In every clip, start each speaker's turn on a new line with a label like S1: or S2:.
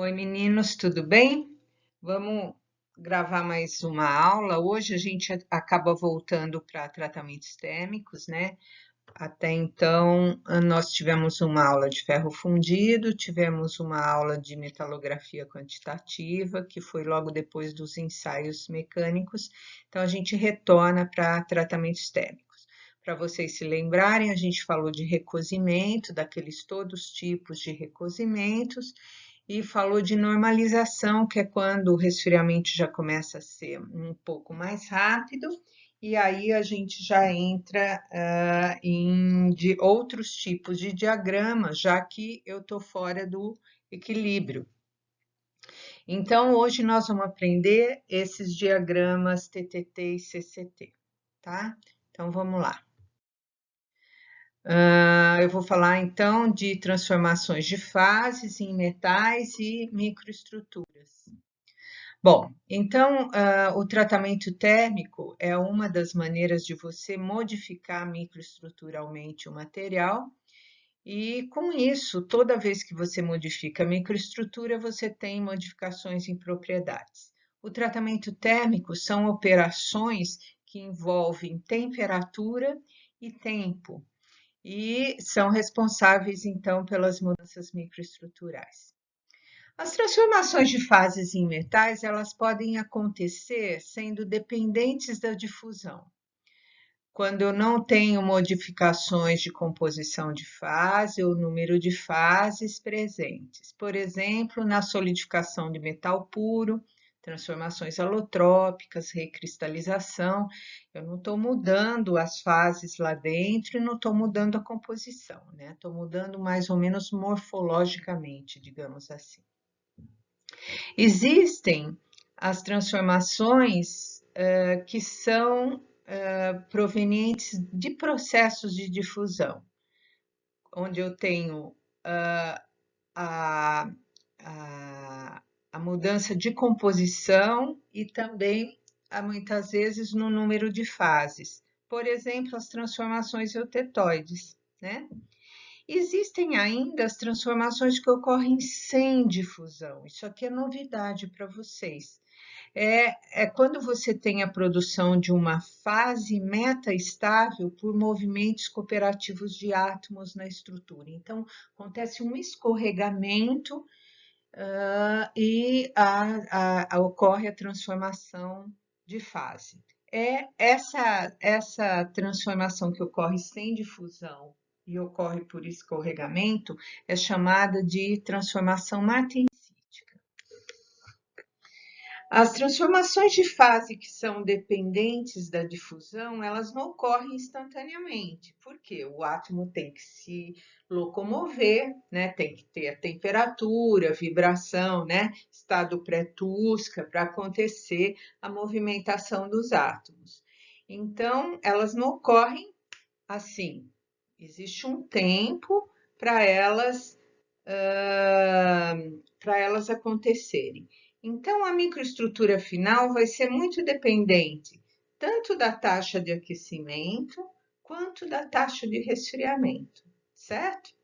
S1: Oi, meninos, tudo bem? Vamos gravar mais uma aula. Hoje a gente acaba voltando para tratamentos térmicos, né? Até então, nós tivemos uma aula de ferro fundido, tivemos uma aula de metalografia quantitativa, que foi logo depois dos ensaios mecânicos. Então, a gente retorna para tratamentos térmicos. Para vocês se lembrarem, a gente falou de recozimento, daqueles todos os tipos de recozimentos, e falou de normalização, que é quando o resfriamento já começa a ser um pouco mais rápido, e aí a gente já entra em outros tipos de diagrama, já que eu estou fora do equilíbrio. Então, hoje nós vamos aprender esses diagramas TTT e CCT, tá? Então, vamos lá. Eu vou falar então de transformações de fases em metais e microestruturas. Bom, então o tratamento térmico é uma das maneiras de você modificar microestruturalmente o material, e com isso, toda vez que você modifica a microestrutura, você tem modificações em propriedades. O tratamento térmico são operações que envolvem temperatura e tempo, e são responsáveis, então, pelas mudanças microestruturais. As transformações de fases em metais, elas podem acontecer sendo dependentes da difusão. Quando eu não tenho modificações de composição de fase ou número de fases presentes. Por exemplo, na solidificação de metal puro, transformações alotrópicas, recristalização, eu não estou mudando as fases lá dentro e não estou mudando a composição, né? Estou mudando mais ou menos morfologicamente, digamos assim. Existem as transformações que são provenientes de processos de difusão, onde eu tenho a mudança de composição e também, muitas vezes, no número de fases. Por exemplo, as transformações eutetóides, né? Existem ainda as transformações que ocorrem sem difusão. Isso aqui é novidade para vocês. É quando você tem a produção de uma fase metaestável por movimentos cooperativos de átomos na estrutura. Então, acontece um escorregamento e ocorre a transformação de fase. Essa transformação que ocorre sem difusão e ocorre por escorregamento é chamada de transformação martensítica. As transformações de fase que são dependentes da difusão, elas não ocorrem instantaneamente, porque o átomo tem que se locomover, né? Tem que ter a temperatura, vibração, né? Estado pré-Tusca para acontecer a movimentação dos átomos. Então, elas não ocorrem assim. Existe um tempo para elas acontecerem. Então, a microestrutura final vai ser muito dependente tanto da taxa de aquecimento quanto da taxa de resfriamento, certo?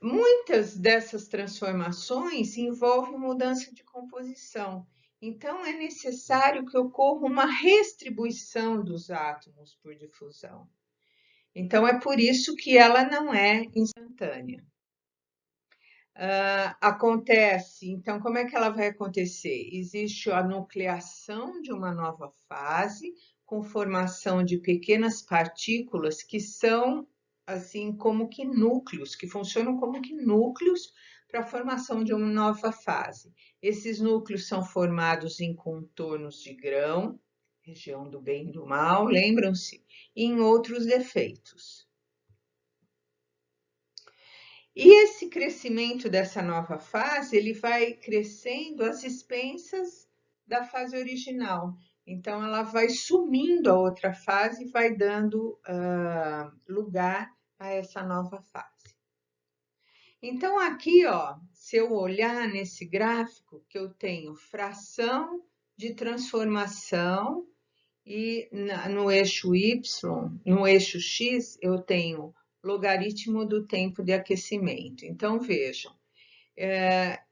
S1: Muitas dessas transformações envolvem mudança de composição. Então, é necessário que ocorra uma restribuição dos átomos por difusão. Então, é por isso que ela não é instantânea. Acontece, então, como é que ela vai acontecer? Existe a nucleação de uma nova fase, com formação de pequenas partículas que são, assim, como que núcleos, que funcionam como que núcleos para a formação de uma nova fase. Esses núcleos são formados em contornos de grão, região do bem e do mal, lembram-se, e em outros efeitos. E esse crescimento dessa nova fase, ele vai crescendo às expensas da fase original. Então, ela vai sumindo a outra fase e vai dando lugar a essa nova fase. Então, aqui, ó, se eu olhar nesse gráfico, que eu tenho fração de transformação e no eixo Y, no eixo X, eu tenho logaritmo do tempo de aquecimento. Então, vejam,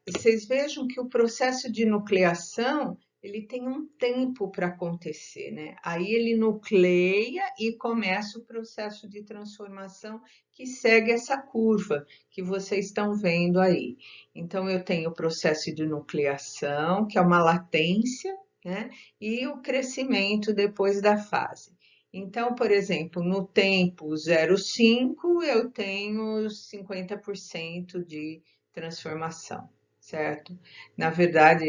S1: vocês vejam que o processo de nucleação ele tem um tempo para acontecer, né? Aí ele nucleia e começa o processo de transformação que segue essa curva que vocês estão vendo aí. Então, eu tenho o processo de nucleação, que é uma latência, né? E o crescimento depois da fase. Então, por exemplo, no tempo 0,5 eu tenho 50% de transformação, certo? Na verdade,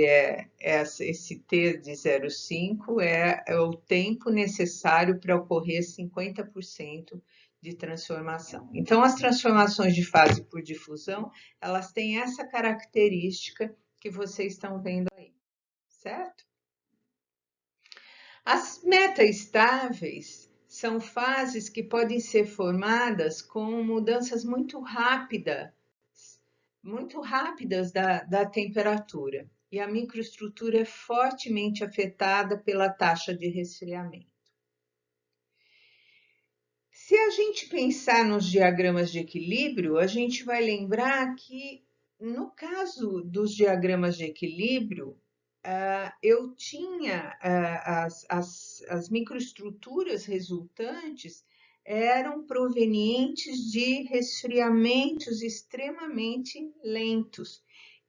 S1: esse T de 0,5 é o tempo necessário para ocorrer 50% de transformação. Então, as transformações de fase por difusão, elas têm essa característica que vocês estão vendo aí, certo? As metaestáveis são fases que podem ser formadas com mudanças muito rápidas da temperatura. E a microestrutura é fortemente afetada pela taxa de resfriamento. Se a gente pensar nos diagramas de equilíbrio, a gente vai lembrar que, no caso dos diagramas de equilíbrio, eu tinha as microestruturas resultantes eram provenientes de resfriamentos extremamente lentos,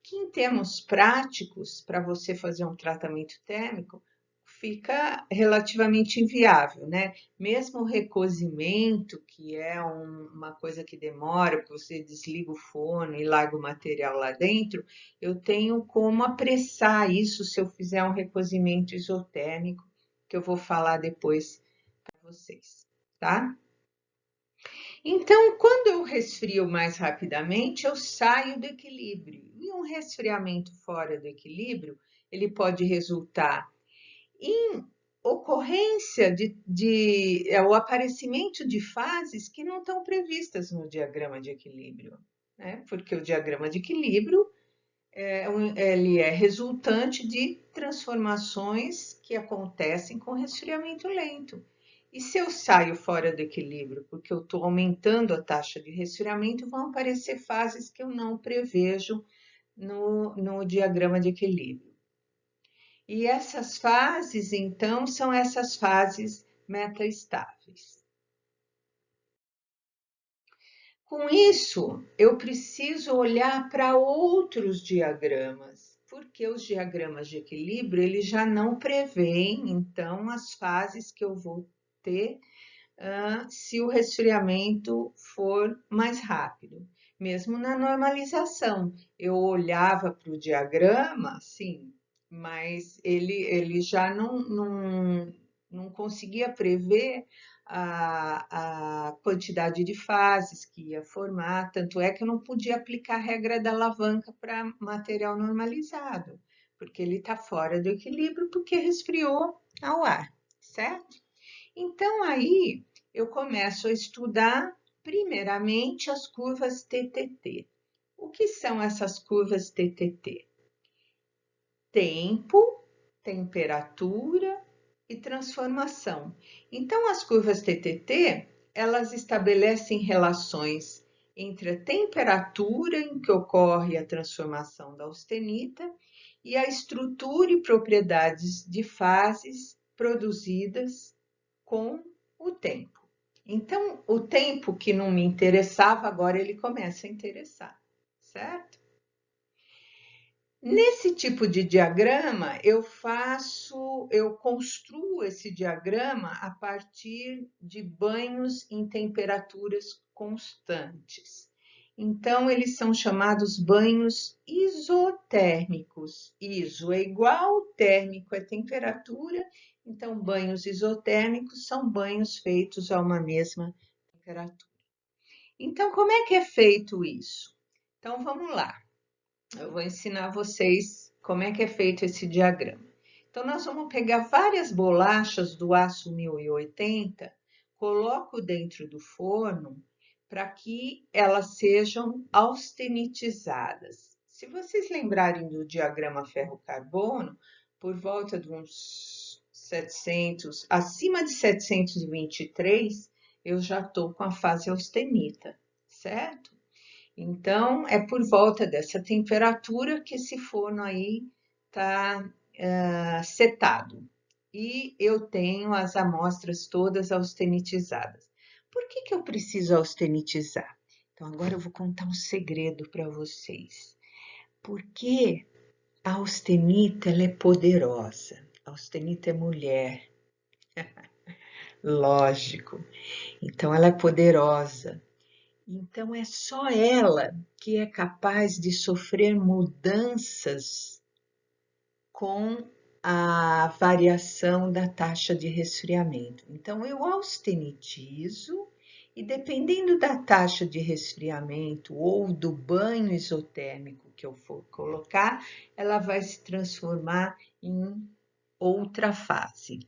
S1: que em termos práticos, para você fazer um tratamento térmico, fica relativamente inviável, né? Mesmo o recozimento, que é uma coisa que demora, porque você desliga o forno e larga o material lá dentro, eu tenho como apressar isso se eu fizer um recozimento isotérmico, que eu vou falar depois para vocês, tá? Então, quando eu resfrio mais rapidamente, eu saio do equilíbrio. E um resfriamento fora do equilíbrio, ele pode resultar em ocorrência o aparecimento de fases que não estão previstas no diagrama de equilíbrio, né? Porque o diagrama de equilíbrio ele é resultante de transformações que acontecem com resfriamento lento. E se eu saio fora do equilíbrio, porque eu estou aumentando a taxa de resfriamento, vão aparecer fases que eu não prevejo no diagrama de equilíbrio. E essas fases, então, são essas fases metaestáveis. Com isso, eu preciso olhar para outros diagramas, porque os diagramas de equilíbrio eles já não prevêem, então, as fases que eu vou ter se o resfriamento for mais rápido. Mesmo na normalização, eu olhava para o diagrama, sim, mas ele já não conseguia prever a quantidade de fases que ia formar, tanto é que eu não podia aplicar a regra da alavanca para material normalizado, porque ele está fora do equilíbrio porque resfriou ao ar, certo? Então aí eu começo a estudar primeiramente as curvas TTT. O que são essas curvas TTT? Tempo, temperatura e transformação. Então, as curvas TTT, elas estabelecem relações entre a temperatura em que ocorre a transformação da austenita e a estrutura e propriedades de fases produzidas com o tempo. Então, o tempo que não me interessava, agora ele começa a interessar, certo? Nesse tipo de diagrama, eu construo esse diagrama a partir de banhos em temperaturas constantes. Então, eles são chamados banhos isotérmicos. Iso é igual, térmico é temperatura, então banhos isotérmicos são banhos feitos a uma mesma temperatura. Então, como é que é feito isso? Então, vamos lá. Eu vou ensinar vocês como é que é feito esse diagrama. Então, nós vamos pegar várias bolachas do aço 1080, coloco dentro do forno para que elas sejam austenitizadas. Se vocês lembrarem do diagrama ferro-carbono, por volta de uns 700, acima de 723, eu já estou com a fase austenita, certo? Então, é por volta dessa temperatura que esse forno aí está setado. E eu tenho as amostras todas austenitizadas. Por que que eu preciso austenitizar? Então, agora eu vou contar um segredo para vocês. Porque a austenita, ela é poderosa. A austenita é mulher, lógico. Então, ela é poderosa. Então, é só ela que é capaz de sofrer mudanças com a variação da taxa de resfriamento. Então, eu austenitizo e, dependendo da taxa de resfriamento ou do banho isotérmico que eu for colocar, ela vai se transformar em outra fase.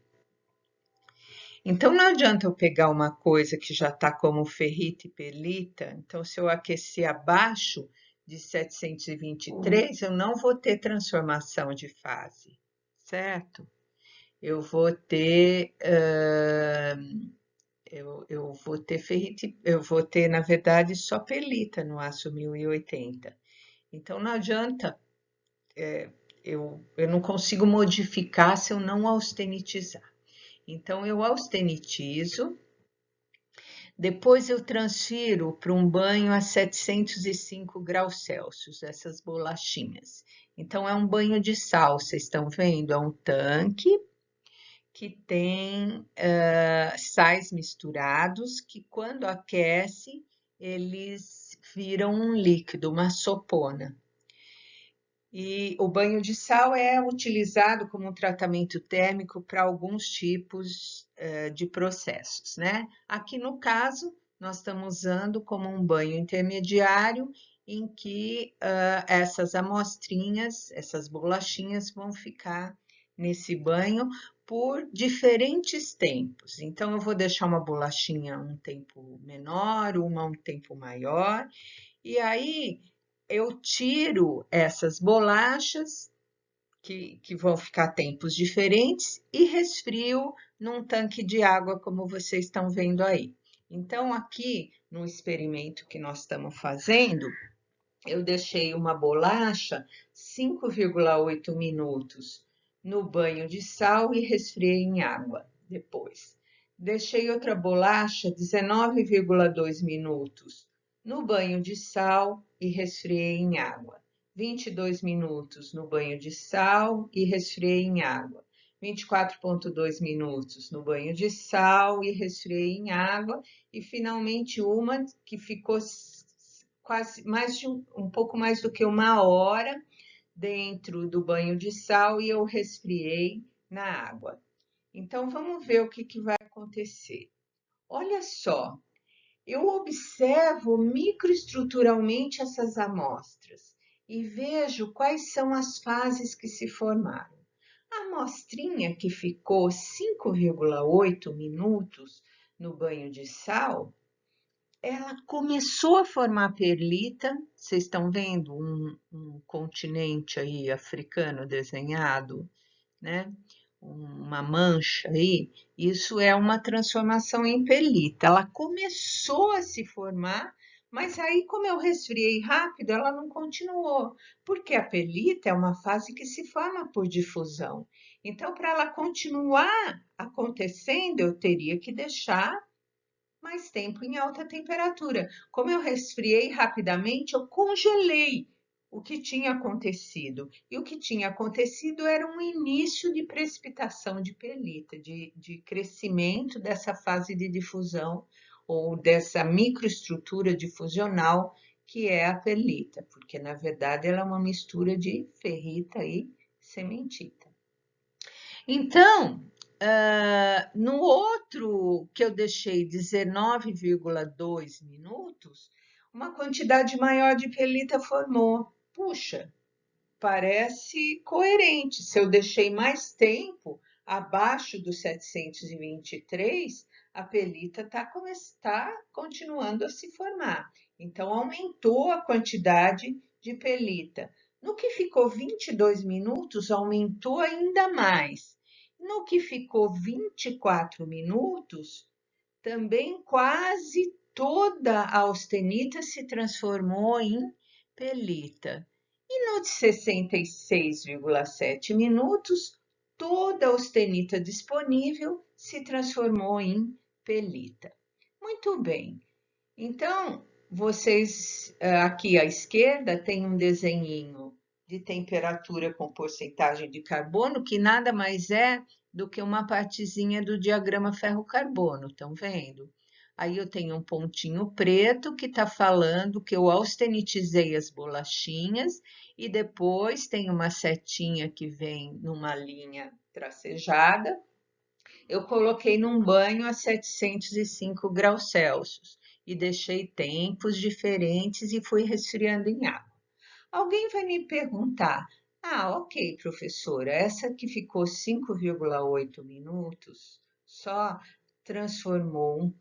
S1: Então, não adianta eu pegar uma coisa que já está como ferrita e perlita. Então, se eu aquecer abaixo de 723, eu não vou ter transformação de fase, certo? Eu vou ter, eu vou ter ferrita, eu vou ter, na verdade, só perlita no aço 1080. Então, não adianta, eu não consigo modificar se eu não austenitizar. Então, eu austenitizo. Depois eu transfiro para um banho a 705 graus Celsius, essas bolachinhas. Então, é um banho de sal, vocês estão vendo? É um tanque que tem sais misturados, que quando aquece, eles viram um líquido, uma sopona. E o banho de sal é utilizado como um tratamento térmico para alguns tipos de processos, né? Aqui no caso, nós estamos usando como um banho intermediário em que essas amostrinhas, essas bolachinhas vão ficar nesse banho por diferentes tempos. Então, eu vou deixar uma bolachinha um tempo menor, uma um tempo maior, e aí eu tiro essas bolachas, que vão ficar tempos diferentes, e resfrio num tanque de água, como vocês estão vendo aí. Então, aqui no experimento que nós estamos fazendo, eu deixei uma bolacha 5,8 minutos no banho de sal e resfriei em água depois. Deixei outra bolacha 19,2 minutos no banho de sal e resfriei em água. 22 minutos no banho de sal e resfriei em água. 24,2 minutos no banho de sal e resfriei em água. E finalmente uma que ficou quase mais de um pouco mais do que uma hora dentro do banho de sal e eu resfriei na água. Então vamos ver o que, que vai acontecer. Olha só, eu observo microestruturalmente essas amostras e vejo quais são as fases que se formaram. A amostrinha que ficou 5,8 minutos no banho de sal, ela começou a formar perlita. Vocês estão vendo um continente aí africano desenhado, né? Uma mancha aí. Isso é uma transformação em perlita. Ela começou a se formar, mas aí, como eu resfriei rápido, ela não continuou, porque a perlita é uma fase que se forma por difusão. Então, para ela continuar acontecendo, eu teria que deixar mais tempo em alta temperatura. Como eu resfriei rapidamente, eu congelei o que tinha acontecido. E o que tinha acontecido era um início de precipitação de perlita, de crescimento dessa fase de difusão ou dessa microestrutura difusional que é a perlita, porque na verdade ela é uma mistura de ferrita e cementita. Então, no outro que eu deixei 19,2 minutos, uma quantidade maior de perlita formou. Puxa, parece coerente. Se eu deixei mais tempo abaixo dos 723, a perlita está continuando a se formar. Então, aumentou a quantidade de perlita. No que ficou 22 minutos, aumentou ainda mais. No que ficou 24 minutos, também quase toda a austenita se transformou em pelita. E no de 66,7 minutos, toda a austenita disponível se transformou em pelita. Muito bem. Então, vocês aqui à esquerda tem um desenhinho de temperatura com porcentagem de carbono, que nada mais é do que uma partezinha do diagrama ferro-carbono, estão vendo? Aí eu tenho um pontinho preto que está falando que eu austenitizei as bolachinhas e depois tem uma setinha que vem numa linha tracejada. Eu coloquei num banho a 705 graus Celsius e deixei tempos diferentes e fui resfriando em água. Alguém vai me perguntar: ah, ok, professora, essa que ficou 5,8 minutos só transformou um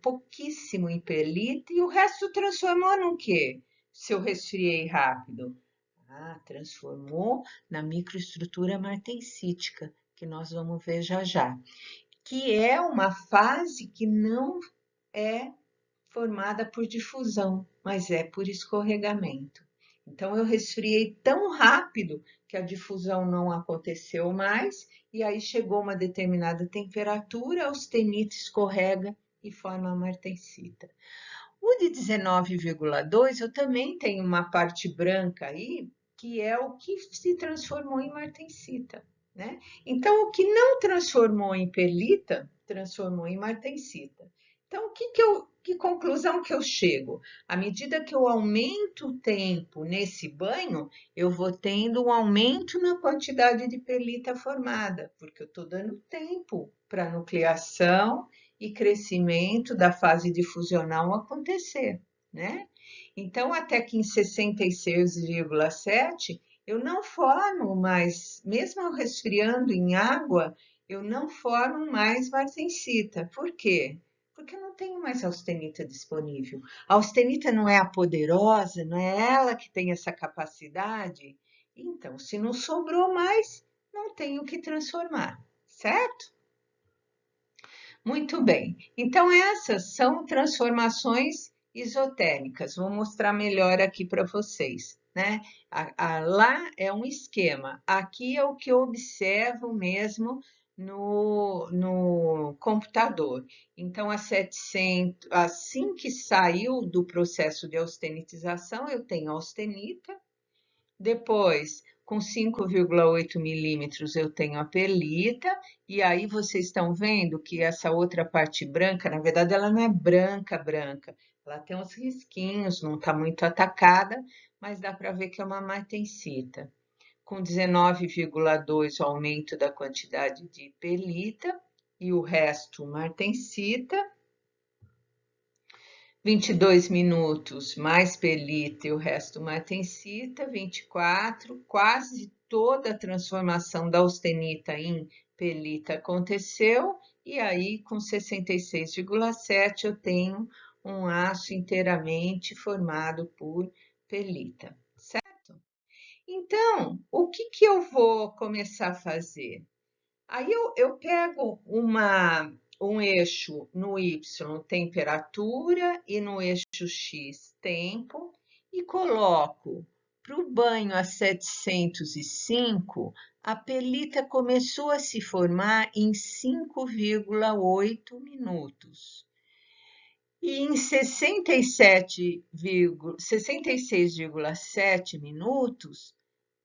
S1: pouquíssimo em pelita e o resto transformou no quê? Se eu resfriei rápido. Ah, transformou na microestrutura martensítica, que nós vamos ver já já, que é uma fase que não é formada por difusão, mas é por escorregamento. Então, eu resfriei tão rápido que a difusão não aconteceu mais, e aí chegou uma determinada temperatura, a austenita escorrega e forma a martensita. O de 19,2 eu também tenho uma parte branca aí, que é o que se transformou em martensita, né? Então, o que não transformou em pelita, transformou em martensita. Então, que conclusão que eu chego? À medida que eu aumento o tempo nesse banho, eu vou tendo um aumento na quantidade de pelita formada, porque eu estou dando tempo para nucleação e crescimento da fase difusional acontecer, né? Então, até que em 66,7 eu não formo mais, mesmo eu resfriando em água, eu não formo mais martensita. Por quê? Porque eu não tenho mais austenita disponível. A austenita não é a poderosa, não é ela que tem essa capacidade. Então, se não sobrou mais, não tenho que transformar, certo? Muito bem. Então, essas são transformações isotérmicas. Vou mostrar melhor aqui para vocês, né? Lá é um esquema. Aqui é o que eu observo mesmo no computador. Então, assim que saiu do processo de austenitização, eu tenho austenita. Depois, com 5,8 milímetros, eu tenho a pelita, e aí vocês estão vendo que essa outra parte branca, na verdade, ela não é branca, branca. Ela tem uns risquinhos, não está muito atacada, mas dá para ver que é uma martensita. Com 19,2 o aumento da quantidade de pelita, e o resto martensita. 22 minutos, mais pelita e o resto martensita, 24, quase toda a transformação da austenita em pelita aconteceu, e aí com 66,7 eu tenho um aço inteiramente formado por pelita, certo? Então, o que eu vou começar a fazer? Aí eu pego um eixo no Y, temperatura, e no eixo X, tempo, e coloco para o banho a 705, a pelita começou a se formar em 5,8 minutos. E em 66,7 minutos,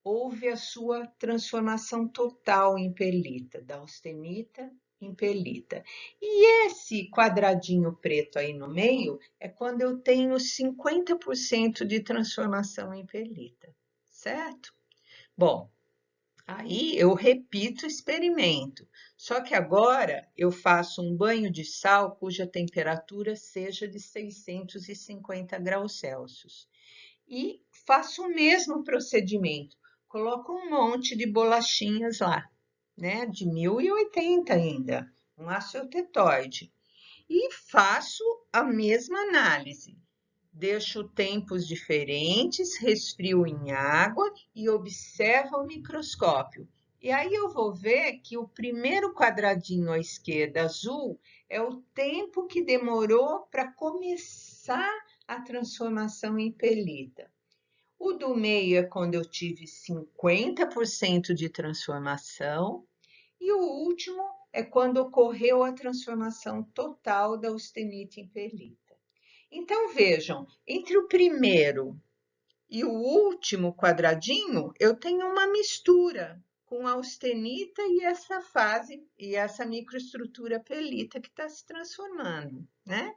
S1: houve a sua transformação total em pelita, da austenita em pelita. E esse quadradinho preto aí no meio é quando eu tenho 50% de transformação em pelita, certo? Bom, aí eu repito o experimento, só que agora eu faço um banho de sal cuja temperatura seja de 650 graus Celsius. E faço o mesmo procedimento. Coloco um monte de bolachinhas lá, né? De 1080 ainda, um acetiltetóide. E faço a mesma análise. Deixo tempos diferentes, resfrio em água e observo ao microscópio. E aí eu vou ver que o primeiro quadradinho à esquerda, azul, é o tempo que demorou para começar a transformação em pelita. O do meio é quando eu tive 50% de transformação, e o último é quando ocorreu a transformação total da austenite em pelita. Então, vejam, entre o primeiro e o último quadradinho, eu tenho uma mistura com a austenita e essa fase, e essa microestrutura pelita que está se transformando, né?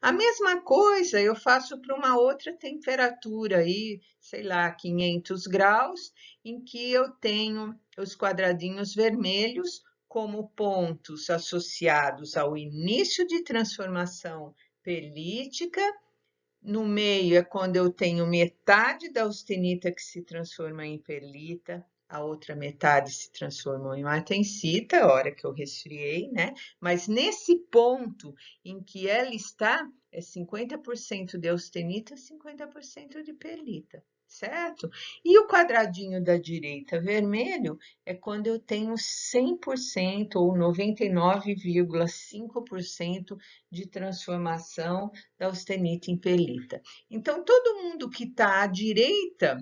S1: A mesma coisa eu faço para uma outra temperatura aí, sei lá, 500 graus, em que eu tenho os quadradinhos vermelhos como pontos associados ao início de transformação pelítica. No meio é quando eu tenho metade da austenita que se transforma em pelita, a outra metade se transformou em martensita, a hora que eu resfriei, né? Mas nesse ponto em que ela está, é 50% de austenita, 50% de pelita, certo? E o quadradinho da direita vermelho é quando eu tenho 100% ou 99,5% de transformação da austenita em pelita. Então, todo mundo que está à direita,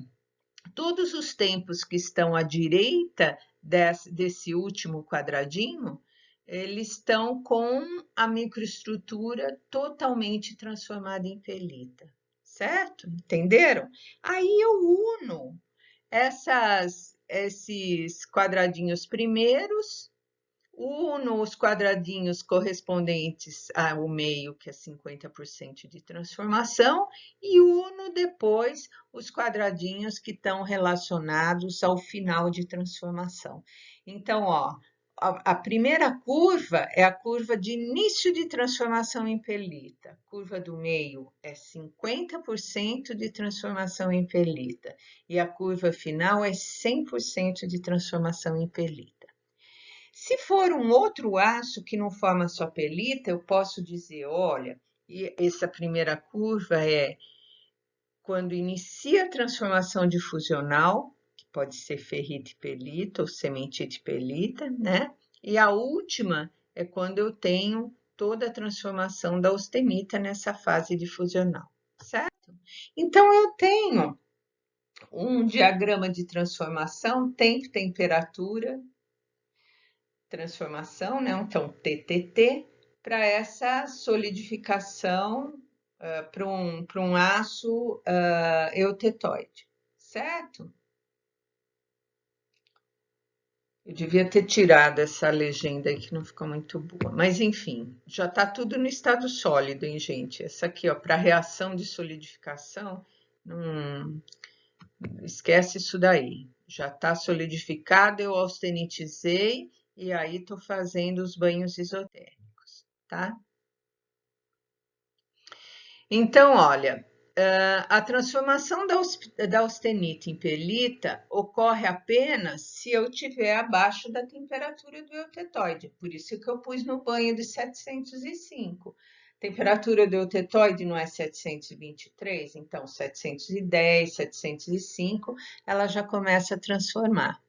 S1: todos os tempos que estão à direita desse último quadradinho, eles estão com a microestrutura totalmente transformada em pelita, certo? Entenderam? Aí eu uno esses quadradinhos primeiros, uno os quadradinhos correspondentes ao meio, que é 50% de transformação, e uno depois os quadradinhos que estão relacionados ao final de transformação. Então, ó, a primeira curva é a curva de início de transformação em pelita. A curva do meio é 50% de transformação em pelita. E a curva final é 100% de transformação em pelita. Se for um outro aço que não forma só pelita, eu posso dizer, olha, essa primeira curva é quando inicia a transformação difusional, que pode ser ferrite pelita ou cementite pelita, né? E a última é quando eu tenho toda a transformação da austenita nessa fase difusional, certo? Então, eu tenho um diagrama de transformação, tempo, temperatura, transformação, né? Então, TTT, para essa solidificação para um aço eutetoide, certo? Eu devia ter tirado essa legenda aí que não ficou muito boa, mas enfim, já está tudo no estado sólido, hein, gente? Essa aqui, ó, para reação de solidificação, não esquece isso daí. Já está solidificado, eu austenitizei e aí estou fazendo os banhos isotérmicos, tá? Então, olha, a transformação da austenita em pelita ocorre apenas se eu estiver abaixo da temperatura do eutetoide. Por isso que eu pus no banho de 705. A temperatura do eutetoide não é 723, então 710, 705, ela já começa a transformar.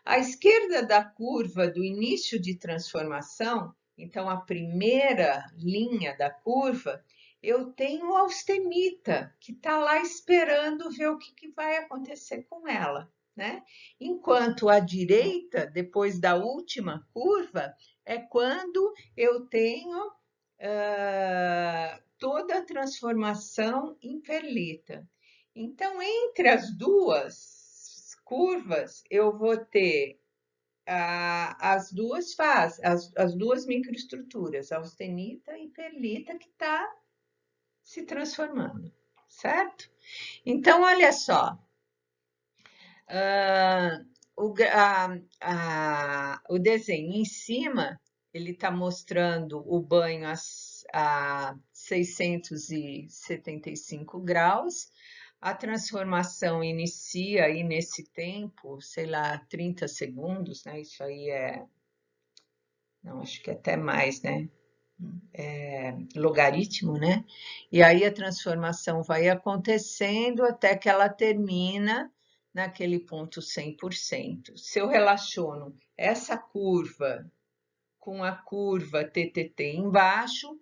S1: À esquerda da curva do início de transformação, então a primeira linha da curva, eu tenho a austenita, que está lá esperando ver o que vai acontecer com ela, né? Enquanto à direita, depois da última curva, é quando eu tenho toda a transformação em pelita. Então, entre as duas curvas, eu vou ter as duas fases, as duas microestruturas, a austenita e pelita, que está se transformando, certo? Então, olha só, o desenho em cima, ele está mostrando o banho a 675 graus, a transformação inicia aí nesse tempo, sei lá, 30 segundos, né? Isso aí não, acho que até mais, né? Logaritmo, né? E aí a transformação vai acontecendo até que ela termina naquele ponto 100%. Se eu relaciono essa curva com a curva TTT embaixo,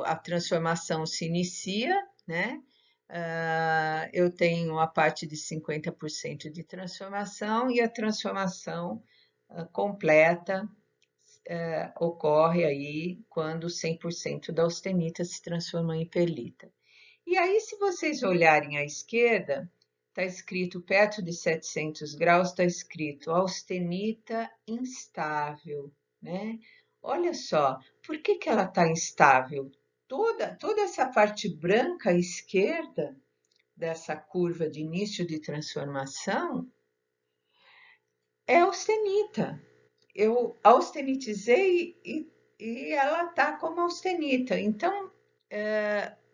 S1: a transformação se inicia, né? Eu tenho a parte de 50% de transformação e a transformação completa ocorre aí quando 100% da austenita se transforma em perlita. E aí, se vocês olharem à esquerda, está escrito perto de 700 graus, está escrito austenita instável, né? Olha só, por que que ela está instável? Toda essa parte branca à esquerda dessa curva de início de transformação é austenita. Eu austenitizei e ela está como austenita. Então,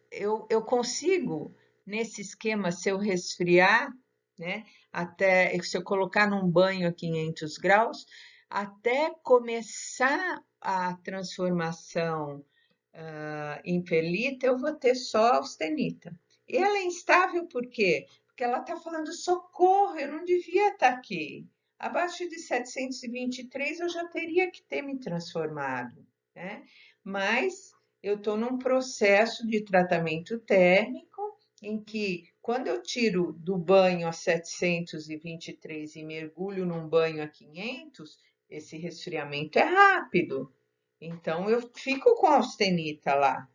S1: eu consigo, nesse esquema, se eu resfriar, né, até se eu colocar num banho a 500 graus, até começar a transformação em perlita, eu vou ter só austenita. E ela é instável por quê? Porque ela está falando socorro, eu não devia estar aqui. Abaixo de 723 eu já teria que ter me transformado, né? Mas eu estou num processo de tratamento térmico em que, quando eu tiro do banho a 723 e mergulho num banho a 500, esse resfriamento é rápido. Então, eu fico com a austenita lá,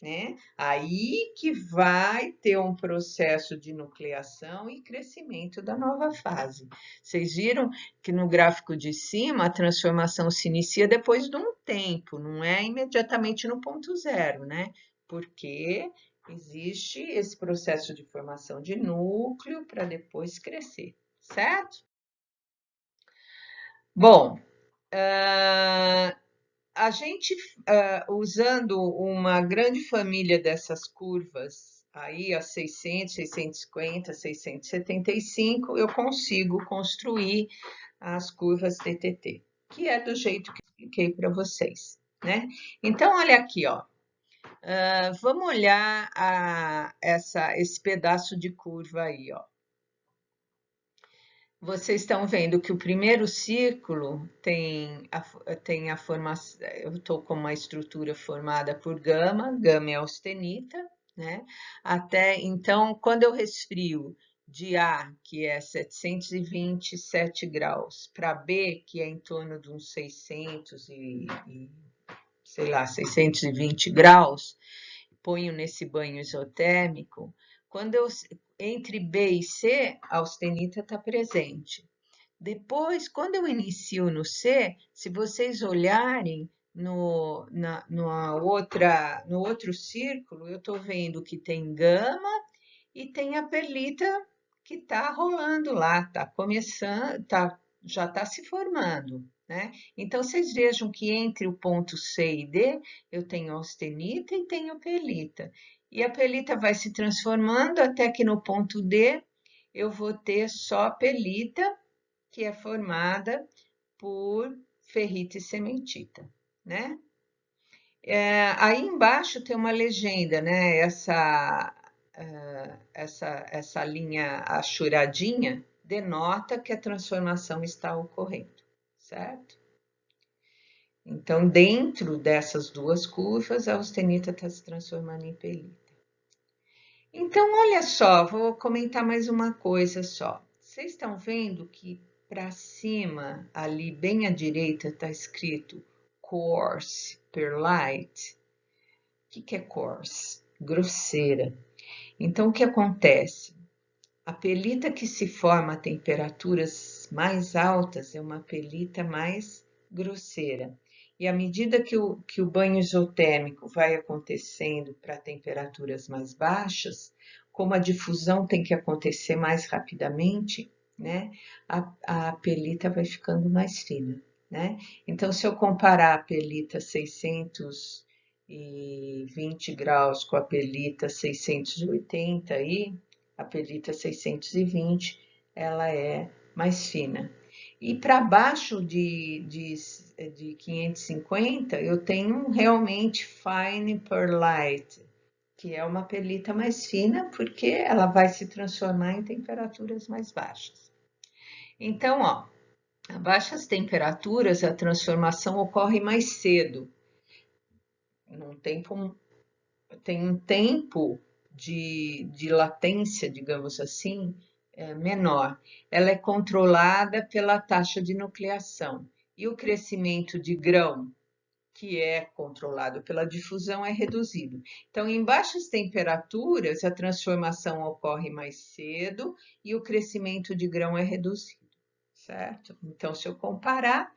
S1: né? Aí que vai ter um processo de nucleação e crescimento da nova fase. Vocês viram que no gráfico de cima a transformação se inicia depois de um tempo, não é imediatamente no ponto zero, né? Porque existe esse processo de formação de núcleo para depois crescer, certo? Bom, a gente, usando uma grande família dessas curvas, aí a 600, 650, 675, eu consigo construir as curvas TTT, que é do jeito que eu expliquei para vocês, né? Então, olha aqui, ó. Vamos olhar esse pedaço de curva aí, ó. Vocês estão vendo que o primeiro círculo tem a formação, eu estou com uma estrutura formada por gama é austenita, né? Até então, quando eu resfrio de A, que é 727 graus, para B, que é em torno de uns 600 sei lá, 620 graus, ponho nesse banho isotérmico, quando eu entre B e C, a austenita está presente. Depois, quando eu inicio no C, se vocês olharem no outro círculo, eu estou vendo que tem gama e tem a perlita que está rolando lá, está começando, já está se formando, né? Então, vocês vejam que entre o ponto C e D, eu tenho austenita e tenho perlita. E a perlita vai se transformando até que no ponto D eu vou ter só perlita, que é formada por ferrita e cementita, né? Aí embaixo tem uma legenda, né? Essa linha achuradinha denota que a transformação está ocorrendo, certo? Então, dentro dessas duas curvas, a austenita está se transformando em perlita. Então, olha só, vou comentar mais uma coisa só. Vocês estão vendo que para cima, ali bem à direita, está escrito coarse perlite. O que é coarse? Grosseira. Então, o que acontece? A perlita que se forma a temperaturas mais altas é uma perlita mais grosseira. E à medida que o banho isotérmico vai acontecendo para temperaturas mais baixas, como a difusão tem que acontecer mais rapidamente, né, a perlita vai ficando mais fina, né? Então, se eu comparar a perlita 620 graus com a perlita 680 aí, a perlita 620, ela é mais fina. E para baixo de 550, eu tenho realmente fine perlite, que é uma perlita mais fina, porque ela vai se transformar em temperaturas mais baixas. Então, ó, a baixas temperaturas a transformação ocorre mais cedo, num tempo, tem um tempo de latência, digamos assim, menor. Ela é controlada pela taxa de nucleação e o crescimento de grão, que é controlado pela difusão, é reduzido. Então, em baixas temperaturas, a transformação ocorre mais cedo e o crescimento de grão é reduzido, certo? Então, se eu comparar,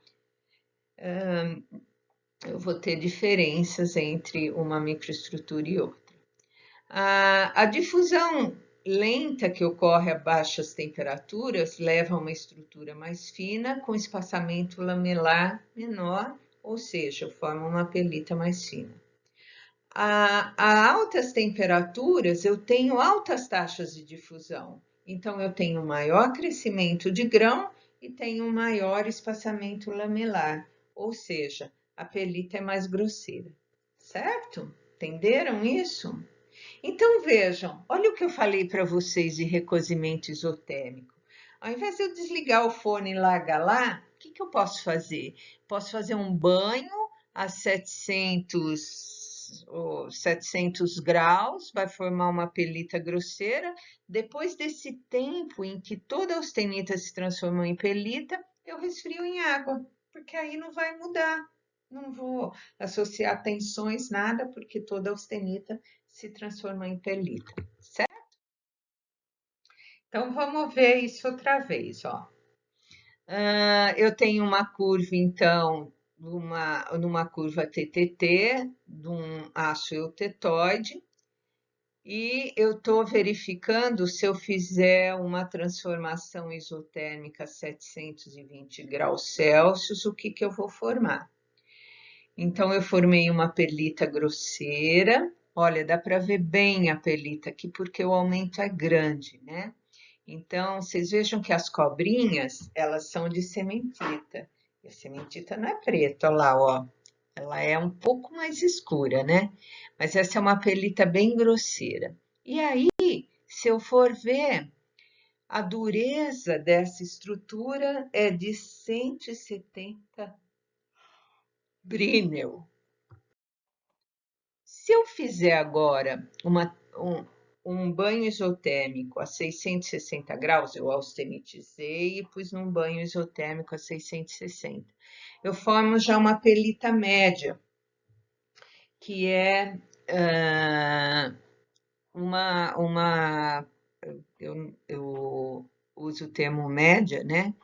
S1: eu vou ter diferenças entre uma microestrutura e outra. A difusão lenta que ocorre a baixas temperaturas leva a uma estrutura mais fina, com espaçamento lamelar menor, ou seja, forma uma pelita mais fina. A altas temperaturas, eu tenho altas taxas de difusão, então eu tenho maior crescimento de grão e tenho maior espaçamento lamelar, ou seja, a pelita é mais grosseira, certo? Entenderam isso? Então vejam, olha o que eu falei para vocês de recozimento isotérmico. Ao invés de eu desligar o fone e largar lá, o que eu posso fazer? Posso fazer um banho a 700 graus, vai formar uma pelita grosseira. Depois desse tempo em que toda a austenita se transformou em pelita, eu resfrio em água, porque aí não vai mudar. Não vou associar tensões, nada, porque toda a austenita se transforma em pelita, certo? Então vamos ver isso outra vez, ó. Eu tenho uma curva, então, numa curva TTT, de um aço eutetoide, e eu estou verificando se eu fizer uma transformação isotérmica a 720 graus Celsius, o que eu vou formar. Então, eu formei uma pelita grosseira. Olha, dá para ver bem a pelita aqui, porque o aumento é grande, né? Então, vocês vejam que as cobrinhas, elas são de cementita. E a cementita não é preta, olha lá, ó. Ela é um pouco mais escura, né? Mas essa é uma pelita bem grosseira. E aí, se eu for ver, a dureza dessa estrutura é de 170 Brinell. Se eu fizer agora um banho isotérmico a 660 graus, eu austenitizei e pus num banho isotérmico a 660. Eu formo já uma pelita média, que é eu uso o termo média, né?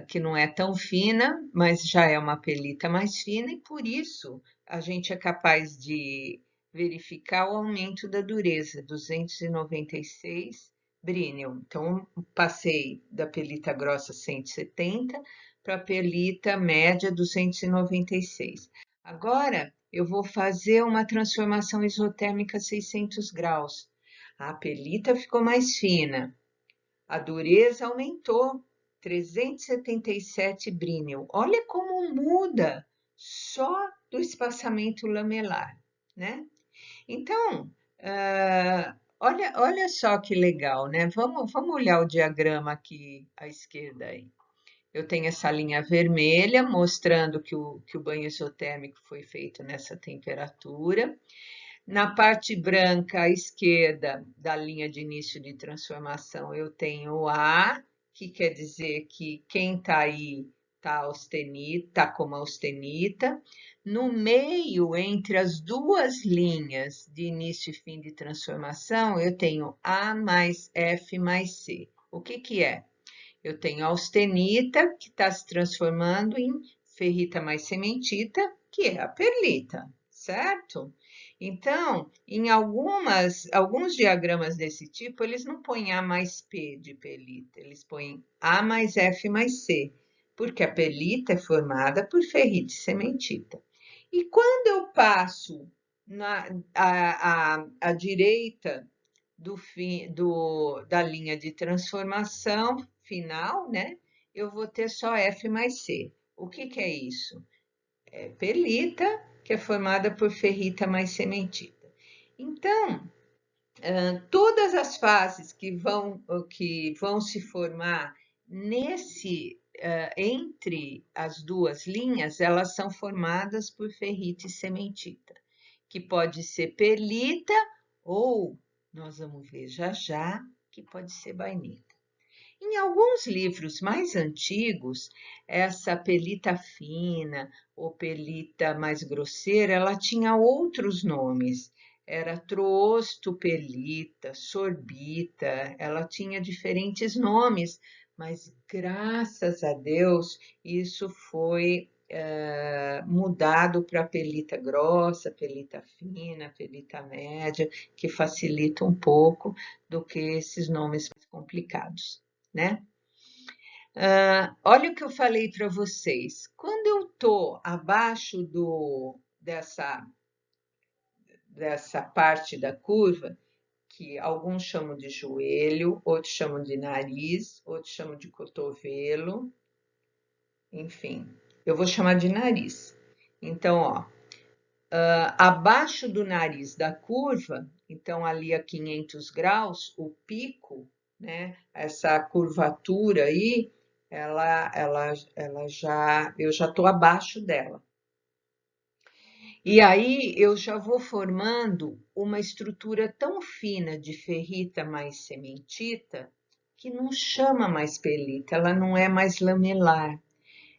S1: Que não é tão fina, mas já é uma pelita mais fina, e por isso a gente é capaz de verificar o aumento da dureza, 296 Brinell. Então, passei da pelita grossa 170 para a pelita média 296. Agora, eu vou fazer uma transformação isotérmica a 600 graus. A pelita ficou mais fina, a dureza aumentou, 377 Brinell. Olha como muda só do espaçamento lamelar, né? Então, olha só que legal, né? Vamos olhar o diagrama aqui à esquerda aí. Eu tenho essa linha vermelha mostrando que o banho isotérmico foi feito nessa temperatura. Na parte branca à esquerda da linha de início de transformação, eu tenho o A, que quer dizer que quem está aí está como austenita. No meio, entre as duas linhas de início e fim de transformação, eu tenho A mais F mais C. O que é? Eu tenho a austenita, que está se transformando em ferrita mais cementita, que é a perlita, certo? Então, em alguns diagramas desse tipo, eles não põem A mais P de pelita, eles põem A mais F mais C, porque a pelita é formada por ferrite e cementita. E quando eu passo à direita da linha de transformação final, né? Eu vou ter só F mais C. O que é isso? É pelita, que é formada por ferrita mais cementita. Então, todas as fases que vão se formar entre as duas linhas, elas são formadas por ferrite e cementita, que pode ser perlita ou, nós vamos ver já já, que pode ser bainita. Em alguns livros mais antigos, essa perlita fina ou perlita mais grosseira, ela tinha outros nomes. Era troostopelita, sorbita, ela tinha diferentes nomes, mas graças a Deus isso foi mudado para pelita grossa, pelita fina, pelita média, que facilita um pouco do que esses nomes mais complicados, né? Olha o que eu falei para vocês. Quando eu estou abaixo dessa parte da curva, que alguns chamam de joelho, outros chamam de nariz, outros chamam de cotovelo, enfim, eu vou chamar de nariz. Então, ó, abaixo do nariz da curva, então ali a 500 graus, o pico, né, essa curvatura aí, eu já estou abaixo dela. E aí eu já vou formando uma estrutura tão fina de ferrita mais cementita que não chama mais pelita, ela não é mais lamelar.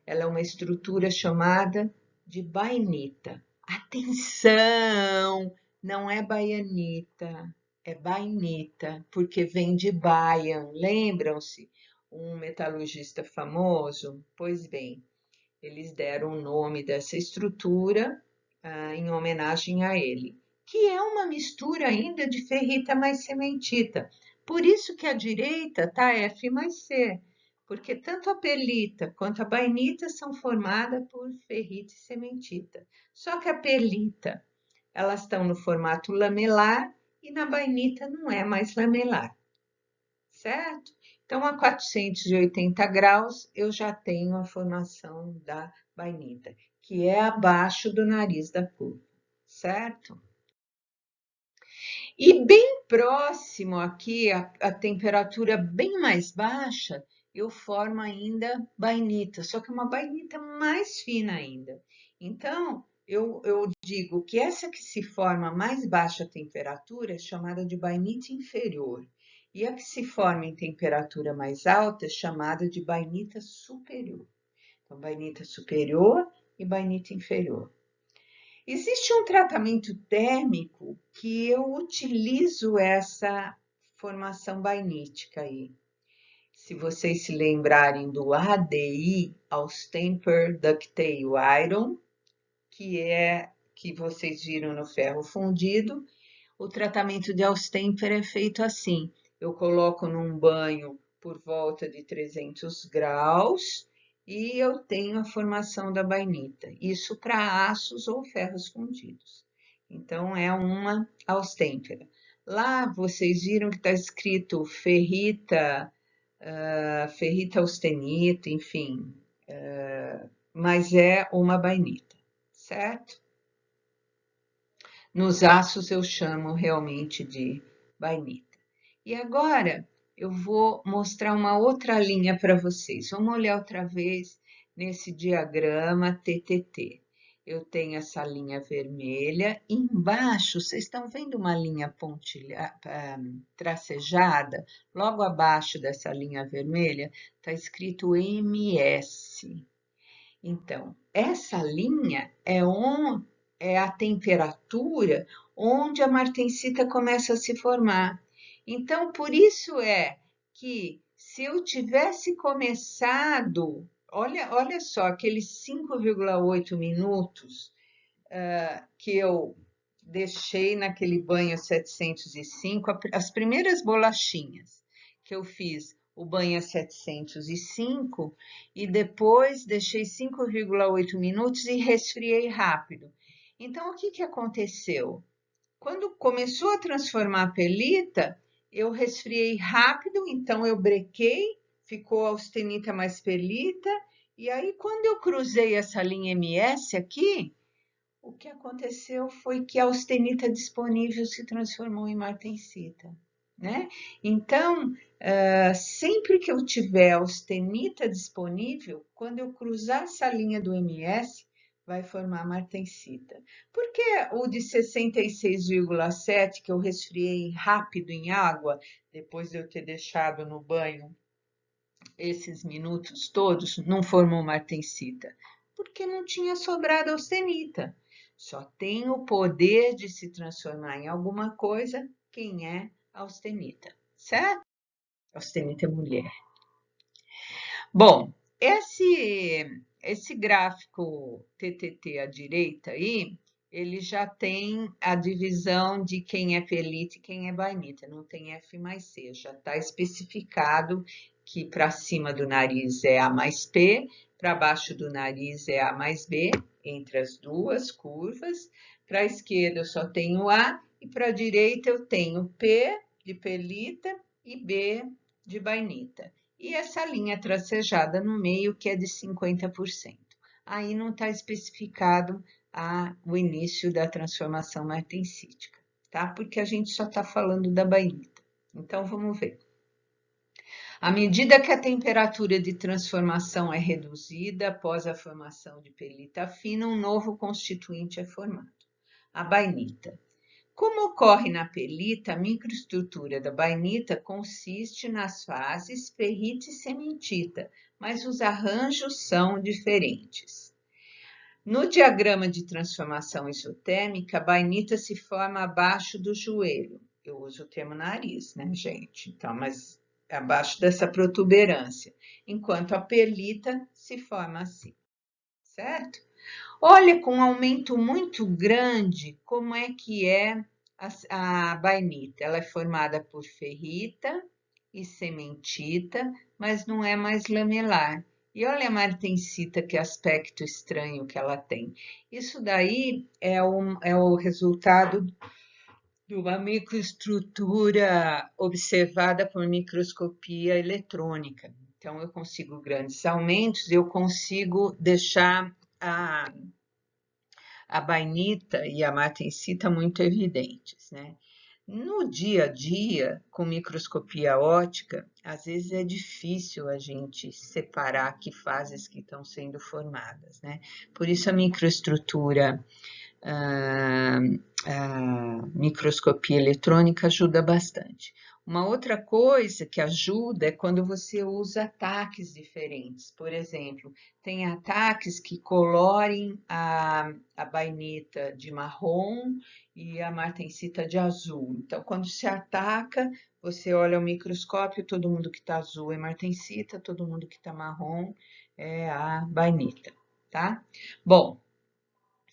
S1: Ela é uma estrutura chamada de bainita. Atenção! Não é baianita, é bainita, porque vem de Baian. Lembram-se? Um metalurgista famoso? Pois bem, eles deram o nome dessa estrutura em homenagem a ele, que é uma mistura ainda de ferrita mais cementita. Por isso que à direita está F mais C, porque tanto a perlita quanto a bainita são formadas por ferrita e cementita. Só que a perlita, elas estão no formato lamelar e na bainita não é mais lamelar, certo? Então, a 480 graus, eu já tenho a formação da bainita, que é abaixo do nariz da curva, certo? E bem próximo aqui, a temperatura bem mais baixa, eu formo ainda bainita, só que uma bainita mais fina ainda. Então, eu digo que essa que se forma a mais baixa temperatura é chamada de bainita inferior. E a que se forma em temperatura mais alta é chamada de bainita superior. Então, bainita superior e bainita inferior. Existe um tratamento térmico que eu utilizo essa formação bainítica aí. Se vocês se lembrarem do ADI, Austemper Ductile Iron, que vocês viram no ferro fundido, o tratamento de Austemper é feito assim. Eu coloco num banho por volta de 300 graus e eu tenho a formação da bainita. Isso para aços ou ferros fundidos. Então, é uma Austemper. Lá vocês viram que está escrito ferrita, ferrita austenita, enfim, mas é uma bainita, certo? Nos aços eu chamo realmente de bainita. E agora eu vou mostrar uma outra linha para vocês. Vamos olhar outra vez nesse diagrama TTT. Eu tenho essa linha vermelha, embaixo, vocês estão vendo uma linha tracejada? Logo abaixo dessa linha vermelha está escrito MS. Então, essa linha é a temperatura onde a martensita começa a se formar. Então, por isso é que se eu tivesse começado, olha só, aqueles 5,8 minutos que eu deixei naquele banho 705, as primeiras bolachinhas que eu fiz, o banho 705, e depois deixei 5,8 minutos e resfriei rápido. Então, o que aconteceu? Quando começou a transformar a pelita, eu resfriei rápido, então eu brequei, ficou a austenita mais pelita, e aí quando eu cruzei essa linha MS aqui, o que aconteceu foi que a austenita disponível se transformou em martensita. né? Então, sempre que eu tiver austenita disponível, quando eu cruzar essa linha do MS, vai formar martensita. Por que o de 66,7 que eu resfriei rápido em água, depois de eu ter deixado no banho esses minutos todos, não formou martensita? Porque não tinha sobrado austenita. Só tem o poder de se transformar em alguma coisa quem é austenita, certo? Austenita é mulher. Bom, esse gráfico TTT à direita aí, ele já tem a divisão de quem é pelita e quem é bainita, não tem F mais C, já está especificado que para cima do nariz é A mais P, para baixo do nariz é A mais B, entre as duas curvas, para a esquerda eu só tenho A e para a direita eu tenho P de pelita e B de bainita. E essa linha tracejada no meio, que é de 50%. Aí não está especificado o início da transformação martensítica, tá? Porque a gente só está falando da bainita. Então, vamos ver. À medida que a temperatura de transformação é reduzida após a formação de pelita fina, um novo constituinte é formado, a bainita. Como ocorre na pelita, a microestrutura da bainita consiste nas fases ferrita e cementita, mas os arranjos são diferentes. No diagrama de transformação isotérmica, a bainita se forma abaixo do joelho. Eu uso o termo nariz, né, gente? Então, mas abaixo dessa protuberância, enquanto a pelita se forma assim, certo? Olha, com um aumento muito grande, como é que é a bainita? Ela é formada por ferrita e cementita, mas não é mais lamelar. E olha a martensita, que aspecto estranho que ela tem. Isso daí é o resultado de uma microestrutura observada por microscopia eletrônica. Então, eu consigo grandes aumentos, eu consigo deixar a bainita e a martensita muito evidentes, né? No dia a dia, com microscopia óptica, às vezes é difícil a gente separar que fases que estão sendo formadas, né? Por isso a microestrutura, a microscopia eletrônica ajuda bastante. Uma outra coisa que ajuda é quando você usa ataques diferentes. Por exemplo, tem ataques que colorem a bainita de marrom e a martensita de azul. Então, quando se ataca, você olha o microscópio, todo mundo que está azul é martensita, todo mundo que está marrom é a bainita, tá? Bom,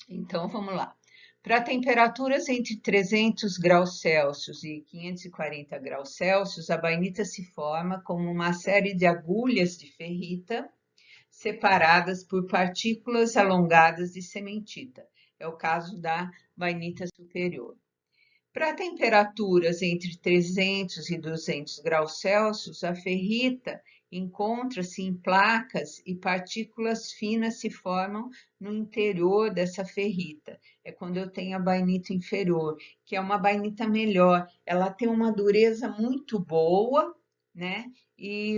S1: então vamos lá. Para temperaturas entre 300 graus Celsius e 540 graus Celsius, a bainita se forma como uma série de agulhas de ferrita separadas por partículas alongadas de cementita. É o caso da bainita superior. Para temperaturas entre 300 e 200 graus Celsius, a ferrita encontra-se em placas e partículas finas se formam no interior dessa ferrita. É quando eu tenho a bainita inferior, que é uma bainita melhor. Ela tem uma dureza muito boa, né? E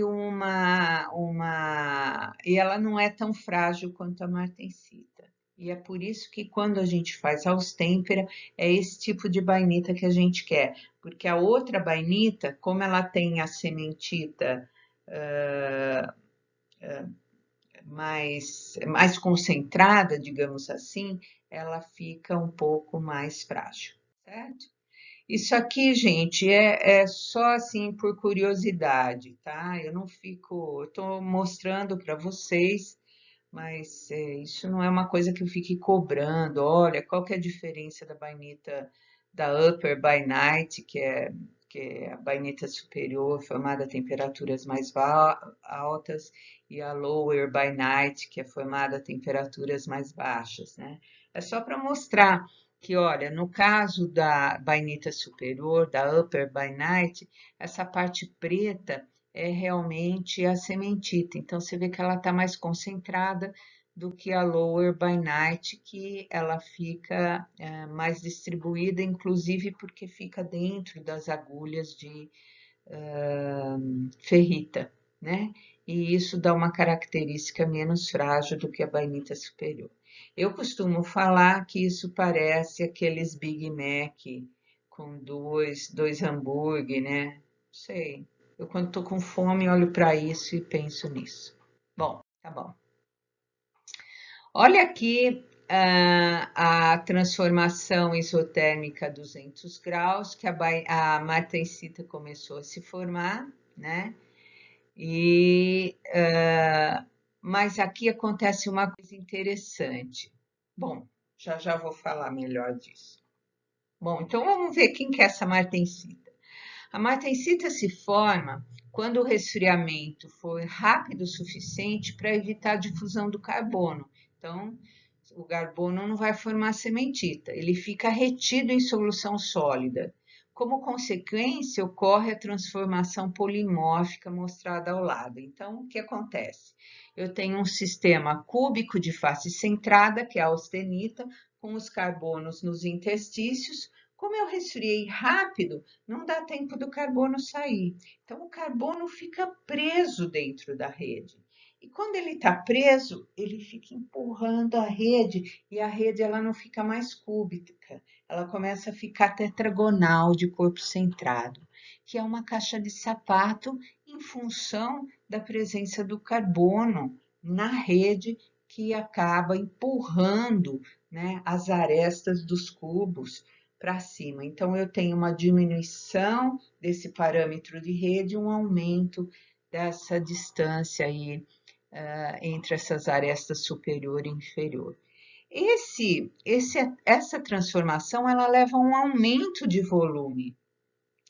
S1: e ela não é tão frágil quanto a martensita. E é por isso que quando a gente faz austêmpera, é esse tipo de bainita que a gente quer, porque a outra bainita, como ela tem a sementita mais concentrada, digamos assim, ela fica um pouco mais frágil, certo? Isso aqui, gente, é só assim por curiosidade, tá? Eu não fico, eu tô mostrando para vocês, mas isso não é uma coisa que eu fique cobrando. Olha, qual que é a diferença da bainita da Upper by Night, que é a bainita superior, formada a temperaturas mais altas, e a Lower by Night, que é formada a temperaturas mais baixas, né? É só para mostrar que, olha, no caso da bainita superior, da Upper by Night, essa parte preta é realmente a sementita. Então, você vê que ela está mais concentrada do que a lower by night, que ela fica mais distribuída, inclusive porque fica dentro das agulhas de ferrita, né? E isso dá uma característica menos frágil do que a bainita superior. Eu costumo falar que isso parece aqueles Big Mac com dois hambúrguer, né? Não sei. Eu, quando estou com fome, olho para isso e penso nisso. Bom, tá bom. Olha aqui a transformação isotérmica a 200 graus, que a martensita começou a se formar, né? Mas aqui acontece uma coisa interessante. Bom, já vou falar melhor disso. Bom, então vamos ver quem que é essa martensita. A martensita se forma quando o resfriamento for rápido o suficiente para evitar a difusão do carbono. Então, o carbono não vai formar sementita, ele fica retido em solução sólida. Como consequência, ocorre a transformação polimórfica mostrada ao lado. Então, o que acontece? Eu tenho um sistema cúbico de face centrada, que é a austenita, com os carbonos nos interstícios. Como eu resfriei rápido, não dá tempo do carbono sair. Então, o carbono fica preso dentro da rede. E quando ele está preso, ele fica empurrando a rede e a rede ela não fica mais cúbica, ela começa a ficar tetragonal de corpo centrado, que é uma caixa de sapato em função da presença do carbono na rede que acaba empurrando, né, as arestas dos cubos para cima. Então, eu tenho uma diminuição desse parâmetro de rede, um aumento dessa distância aí entre essas arestas superior e inferior. Essa transformação ela leva a um aumento de volume.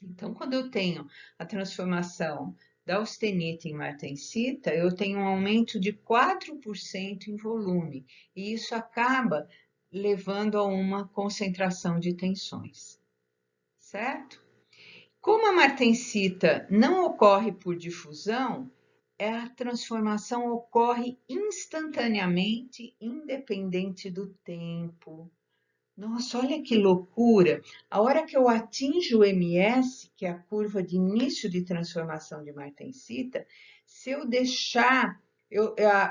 S1: Então, quando eu tenho a transformação da austenita em martensita, eu tenho um aumento de 4% em volume, e isso acaba levando a uma concentração de tensões, certo? Como a martensita não ocorre por difusão, a transformação ocorre instantaneamente, independente do tempo. Nossa, olha que loucura! A hora que eu atinjo o MS, que é a curva de início de transformação de martensita, se eu deixar,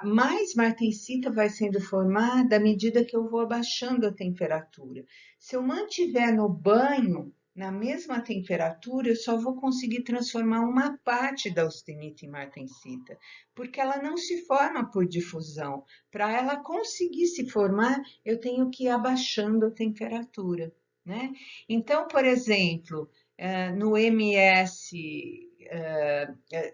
S1: mais martensita vai sendo formada à medida que eu vou abaixando a temperatura. Se eu mantiver no banho, na mesma temperatura, eu só vou conseguir transformar uma parte da austenita em martensita, porque ela não se forma por difusão. Para ela conseguir se formar, eu tenho que ir abaixando a temperatura, né? Então, por exemplo, no MS,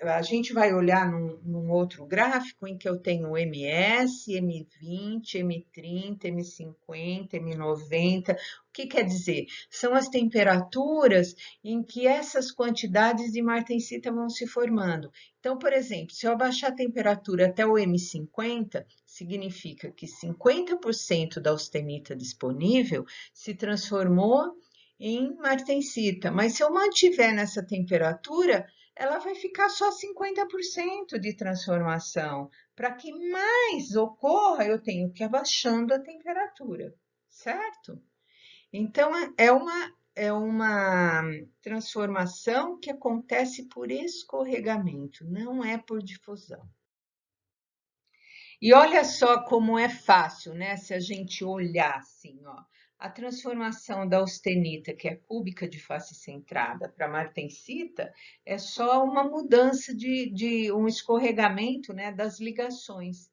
S1: a gente vai olhar num outro gráfico em que eu tenho MS, M20, M30, M50, M90. O que quer dizer? São as temperaturas em que essas quantidades de martensita vão se formando. Então, por exemplo, se eu abaixar a temperatura até o M50, significa que 50% da austenita disponível se transformou em martensita. Mas se eu mantiver nessa temperatura, ela vai ficar só 50% de transformação. Para que mais ocorra, eu tenho que ir abaixando a temperatura, certo? Então, é uma transformação que acontece por escorregamento, não é por difusão. E olha só como é fácil, né? Se a gente olhar assim, ó. A transformação da austenita, que é cúbica de face centrada, para martensita, é só uma mudança de um escorregamento, né, das ligações.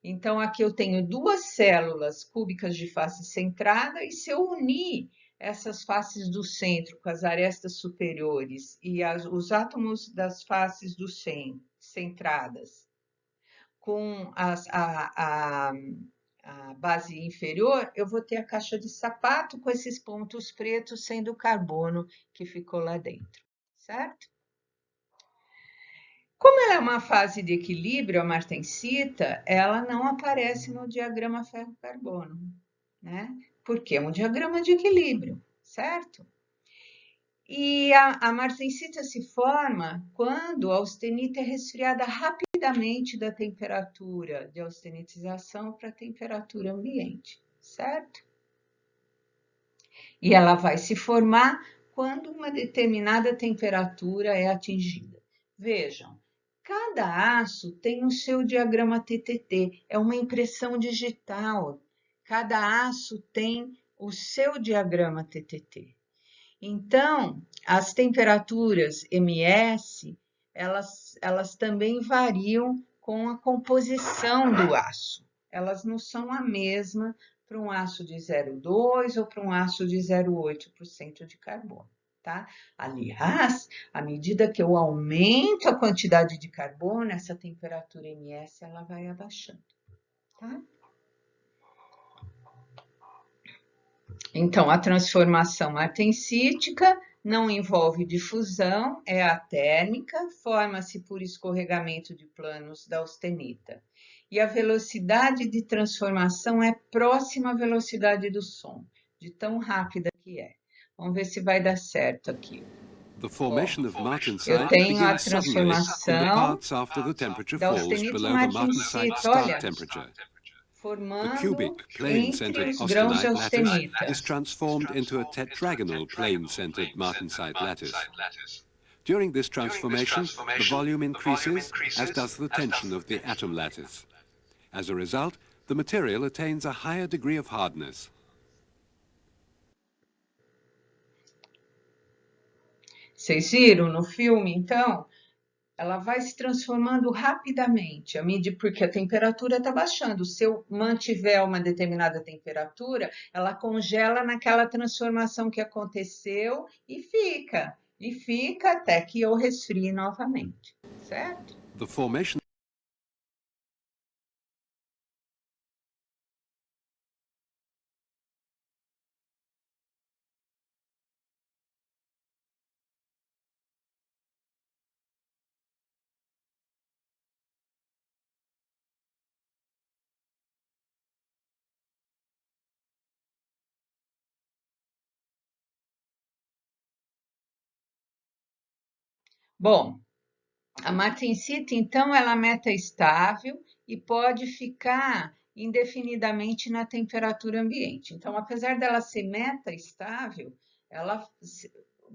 S1: Então, aqui eu tenho duas células cúbicas de face centrada, e se eu unir essas faces do centro com as arestas superiores e os átomos das faces do centradas com a base inferior, eu vou ter a caixa de sapato com esses pontos pretos sendo o carbono que ficou lá dentro, certo? Como ela é uma fase de equilíbrio, a martensita, ela não aparece no diagrama ferro-carbono, né? Porque é um diagrama de equilíbrio, certo? E a martensita se forma quando a austenita é resfriada rapidamente rapidamente da temperatura de austenitização para a temperatura ambiente, certo? E ela vai se formar quando uma determinada temperatura é atingida. Vejam, cada aço tem o seu diagrama TTT, é uma impressão digital. Cada aço tem o seu diagrama TTT. Então, as temperaturas MS, elas também variam com a composição do aço. Elas não são a mesma para um aço de 0,2 ou para um aço de 0,8% de carbono, tá? Aliás, à medida que eu aumento a quantidade de carbono, essa temperatura MS ela vai abaixando, tá? Então, a transformação martensítica não envolve difusão, é atérmica, forma-se por escorregamento de planos da austenita. E a velocidade de transformação é próxima à velocidade do som, de tão rápida que é. Vamos ver se vai dar certo aqui.
S2: The formation of
S1: Eu
S2: martensite
S1: tenho a
S2: begins suddenly in the
S1: transformação
S2: parts after the temperature
S1: da
S2: falls
S1: austenita
S2: below the martensite
S1: martensita,
S2: start
S1: olha,
S2: temperature. The
S1: formando
S2: cubic
S1: entre
S2: plane-centered
S1: os grãos de
S2: austenite lattice
S1: austenita.
S2: is transformed into a tetragonal plane-centered martensite lattice. During this transformation, the volume increases, as does the tension of the atom lattice. As a result, the material attains a higher degree of hardness.
S1: Vocês viram no filme, então? Ela vai se transformando rapidamente, porque a temperatura está baixando. Se eu mantiver uma determinada temperatura, ela congela naquela transformação que aconteceu e fica até que eu resfrie novamente, certo?
S2: The formation
S1: Bom, a martensita, então, ela é metaestável e pode ficar indefinidamente na temperatura ambiente. Então, apesar dela ser metaestável,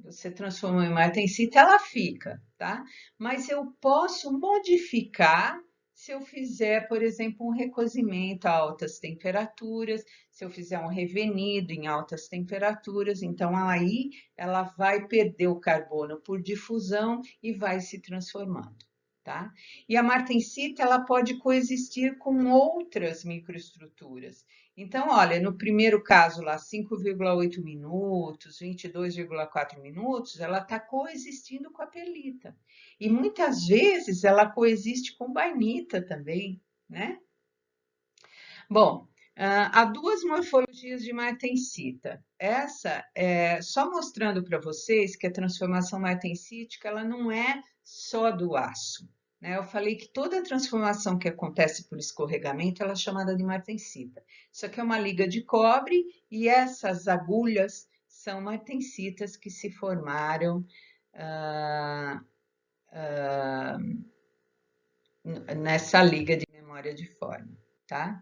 S1: você transforma em martensita, ela fica, tá? Mas eu posso modificar se eu fizer, por exemplo, um recozimento a altas temperaturas, se eu fizer um revenido em altas temperaturas, então aí ela vai perder o carbono por difusão e vai se transformando, tá? E a martensita, ela pode coexistir com outras microestruturas. Então, olha, no primeiro caso lá, 5,8 minutos, 22,4 minutos, ela está coexistindo com a perlita. E muitas vezes ela coexiste com bainita também, né? Bom, há duas morfologias de martensita. Essa é só mostrando para vocês que a transformação martensítica ela não é só do aço. Eu falei que toda transformação que acontece por escorregamento ela é chamada de martensita. Isso aqui é uma liga de cobre e essas agulhas são martensitas que se formaram nessa liga de memória de forma, tá?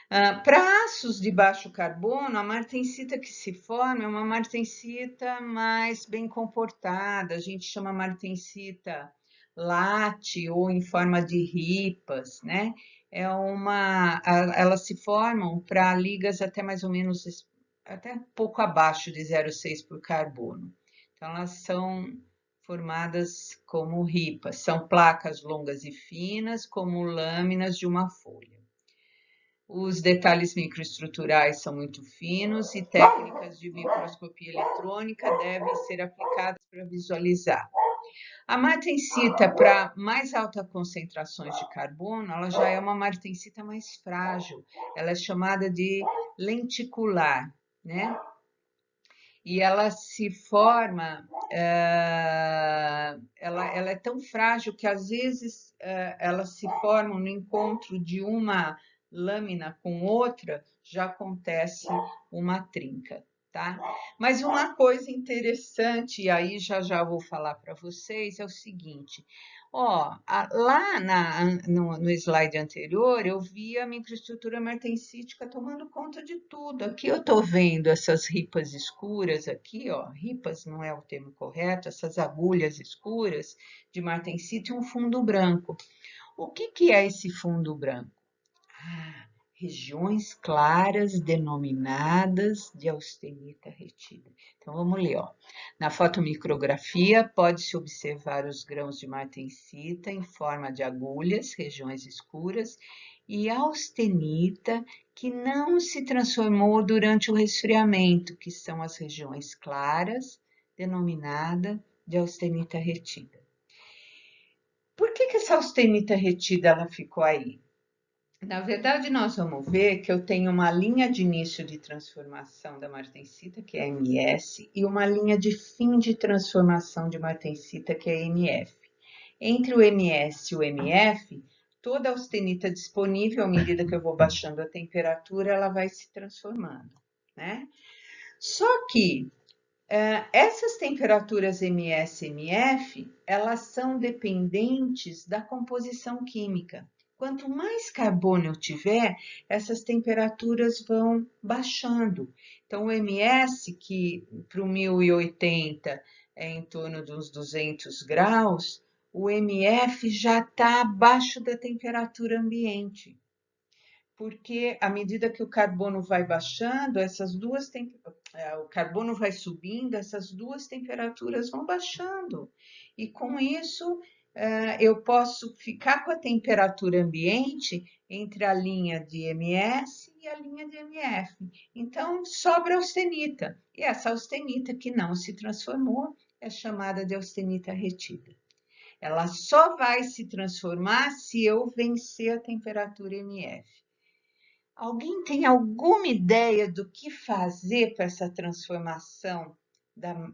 S1: Para aços de baixo carbono, a martensita que se forma é uma martensita mais bem comportada, a gente chama martensita latte ou em forma de ripas, né? Elas se formam para ligas até mais ou menos, até pouco abaixo de 0,6 por carbono. Então, elas são formadas como ripas, são placas longas e finas, como lâminas de uma folha. Os detalhes microestruturais são muito finos e técnicas de microscopia eletrônica devem ser aplicadas para visualizar. A martensita, para mais altas concentrações de carbono, ela já é uma martensita mais frágil. Ela é chamada de lenticular, né? E ela se forma, ela é tão frágil que às vezes elas se formam no encontro de uma lâmina com outra, já acontece uma trinca, tá? Mas uma coisa interessante, e aí já vou falar para vocês, é o seguinte, ó, lá no slide anterior, eu vi a microestrutura martensítica tomando conta de tudo. Aqui eu estou vendo essas ripas escuras aqui, ó, ripas não é o termo correto, essas agulhas escuras de martensita e um fundo branco. O que é esse fundo branco? Regiões claras denominadas de austenita retida. Então, vamos ler, ó. Na fotomicrografia, pode-se observar os grãos de martensita em forma de agulhas, regiões escuras, e austenita que não se transformou durante o resfriamento, que são as regiões claras, denominada de austenita retida. Por que essa austenita retida ela ficou aí? Na verdade, nós vamos ver que eu tenho uma linha de início de transformação da martensita, que é MS, e uma linha de fim de transformação de martensita, que é MF. Entre o MS e o MF, toda a austenita disponível, à medida que eu vou baixando a temperatura, ela vai se transformando, né? Só que essas temperaturas MS e MF, elas são dependentes da composição química. Quanto mais carbono eu tiver, essas temperaturas vão baixando. Então, o MS, que para o 1080 é em torno dos 200 graus, o MF já está abaixo da temperatura ambiente. Porque à medida que o carbono vai baixando, o carbono vai subindo, essas duas temperaturas vão baixando. E com isso, eu posso ficar com a temperatura ambiente entre a linha de MS e a linha de MF. Então, sobra austenita. E essa austenita que não se transformou é chamada de austenita retida. Ela só vai se transformar se eu vencer a temperatura MF. Alguém tem alguma ideia do que fazer para essa transformação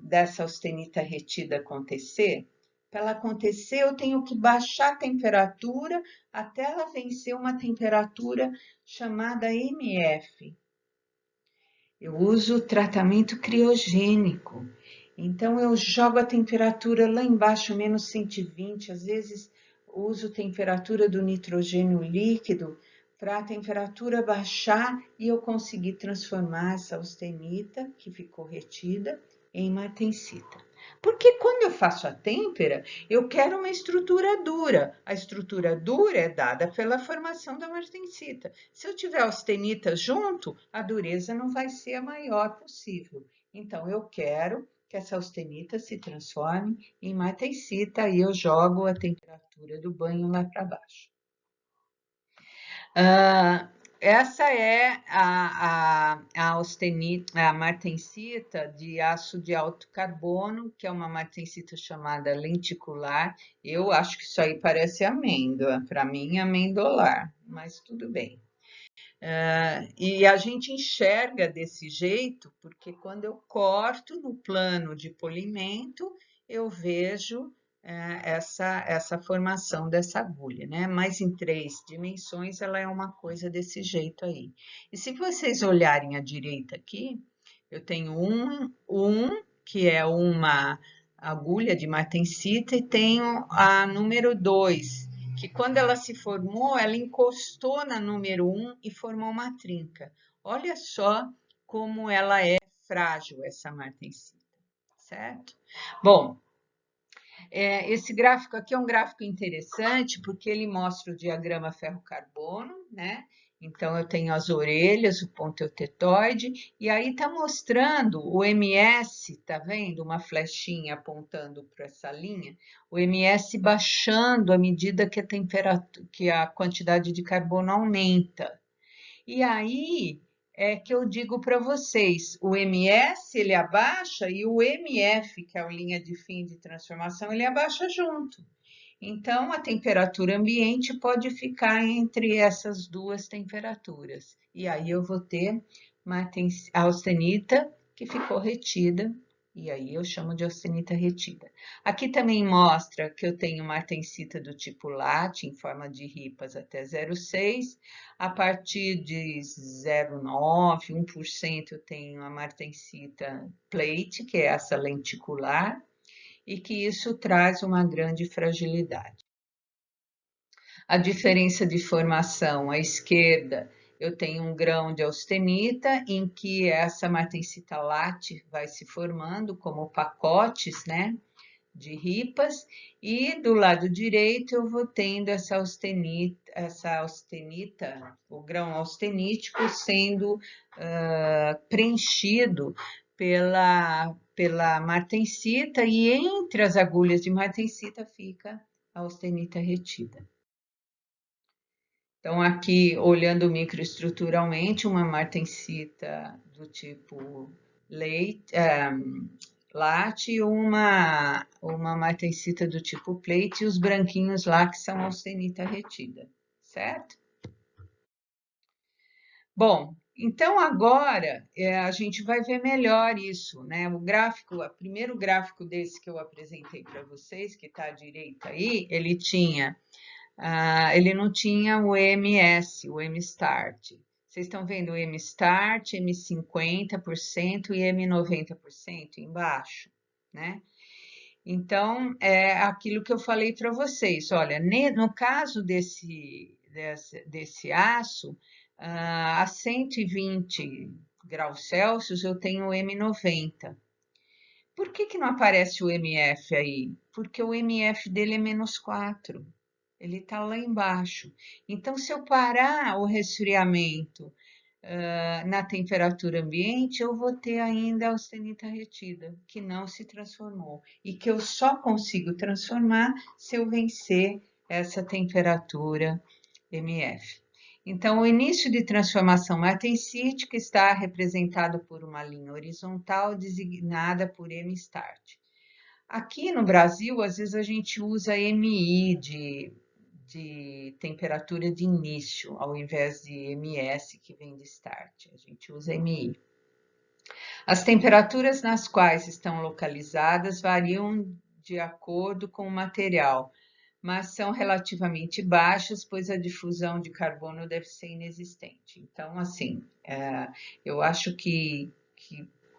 S1: dessa austenita retida acontecer? Para ela acontecer, eu tenho que baixar a temperatura até ela vencer uma temperatura chamada MF. Eu uso tratamento criogênico. Então, eu jogo a temperatura lá embaixo, menos 120, às vezes uso temperatura do nitrogênio líquido para a temperatura baixar e eu conseguir transformar essa austenita, que ficou retida, em martensita. Porque quando eu faço a têmpera, eu quero uma estrutura dura. A estrutura dura é dada pela formação da martensita. Se eu tiver austenita junto, a dureza não vai ser a maior possível. Então, eu quero que essa austenita se transforme em martensita e eu jogo a temperatura do banho lá para baixo. Essa é a martensita de aço de alto carbono, que é uma martensita chamada lenticular. Eu acho que isso aí parece amêndoa, para mim é amendolar, mas tudo bem. E a gente enxerga desse jeito, porque quando eu corto no plano de polimento, eu vejo essa formação dessa agulha, né? Mas em 3 dimensões ela é uma coisa desse jeito aí. E se vocês olharem à direita aqui, eu tenho que é uma agulha de martensita e tenho a número 2, que quando ela se formou, ela encostou na número 1 e formou uma trinca. Olha só como ela é frágil, essa martensita, certo? Bom, esse gráfico aqui é um gráfico interessante porque ele mostra o diagrama ferro-carbono, né? Então, eu tenho as orelhas, o ponto eutetoide, e aí está mostrando o MS, tá vendo? Uma flechinha apontando para essa linha, o MS baixando à medida que que a quantidade de carbono aumenta. E aí é que eu digo para vocês, o MS ele abaixa e o MF, que é a linha de fim de transformação, ele abaixa junto. Então, a temperatura ambiente pode ficar entre essas duas temperaturas. E aí eu vou ter a austenita que ficou retida E aí eu chamo de austenita retida. Aqui também mostra que eu tenho martensita do tipo latte, em forma de ripas até 0,6. A partir de 0,9, 1%, eu tenho a martensita plate, que é essa lenticular, e que isso traz uma grande fragilidade. A diferença de formação, à esquerda, eu tenho um grão de austenita, em que essa martensita latte vai se formando como pacotes, né, de ripas, e do lado direito eu vou tendo essa austenita, o grão austenítico sendo preenchido pela martensita, e entre as agulhas de martensita fica a austenita retida. Então, aqui, olhando microestruturalmente, uma martensita do tipo latte e uma martensita do tipo plate, e os branquinhos lá que são austenita retida, certo? Bom, então agora a gente vai ver melhor isso, né? O gráfico, o primeiro gráfico desse que eu apresentei para vocês, que está à direita aí, ele não tinha o MS, o M-Start. Vocês estão vendo o M-Start, M50% e M90% embaixo, né? Então, é aquilo que eu falei para vocês. Olha, no caso desse aço, a 120 graus Celsius, eu tenho o M90. Por que não aparece o MF aí? Porque o MF dele é -4. Ele está lá embaixo. Então, se eu parar o resfriamento na temperatura ambiente, eu vou ter ainda a austenita retida, que não se transformou. E que eu só consigo transformar se eu vencer essa temperatura MF. Então, o início de transformação martensítica está representado por uma linha horizontal designada por M-Start. Aqui no Brasil, às vezes a gente usa MI de temperatura de início, ao invés de MS, que vem de start. A gente usa MI. As temperaturas nas quais estão localizadas variam de acordo com o material, mas são relativamente baixas, pois a difusão de carbono deve ser inexistente. Então, assim, eu acho que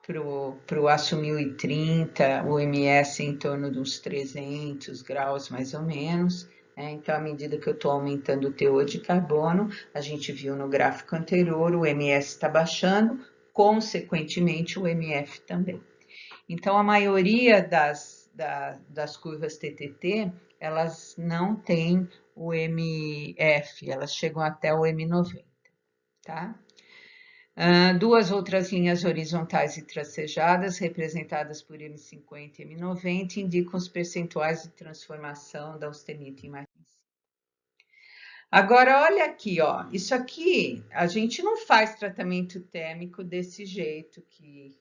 S1: para o aço 1030, o MS é em torno dos 300 graus, mais ou menos. Então, à medida que eu estou aumentando o teor de carbono, a gente viu no gráfico anterior, o MS está baixando, consequentemente o MF também. Então, a maioria das curvas TTT, elas não têm o MF, elas chegam até o M90, tá? Duas outras linhas horizontais e tracejadas, representadas por M50 e M90, indicam os percentuais de transformação da austenita em martensita. Agora, olha aqui, ó. Isso aqui, a gente não faz tratamento térmico desse jeito, que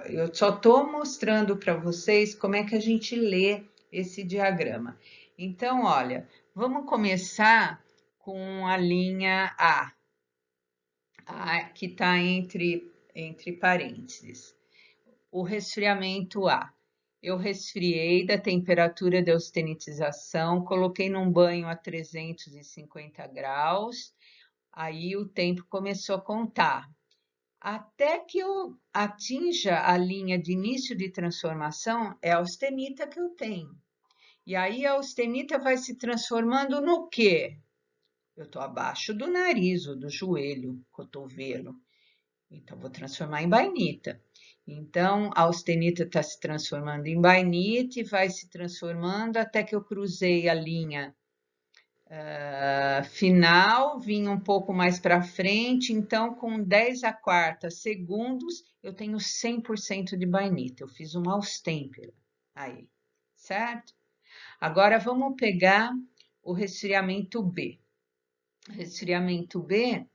S1: eu só estou mostrando para vocês como é que a gente lê esse diagrama. Então, olha, vamos começar com a linha A, que está entre parênteses. O resfriamento A. Eu resfriei da temperatura de austenitização, coloquei num banho a 350 graus, aí o tempo começou a contar. Até que eu atinja a linha de início de transformação, é a austenita que eu tenho. E aí a austenita vai se transformando no quê? Eu estou abaixo do nariz, ou do joelho, cotovelo. Então, vou transformar em bainita. Então, a austenita está se transformando em bainita e vai se transformando até que eu cruzei a linha final, vim um pouco mais para frente, então com 10⁻⁴ segundos eu tenho 100% de bainita. Eu fiz uma austêmpera aí, certo? Agora vamos pegar o resfriamento B. Resfriamento B,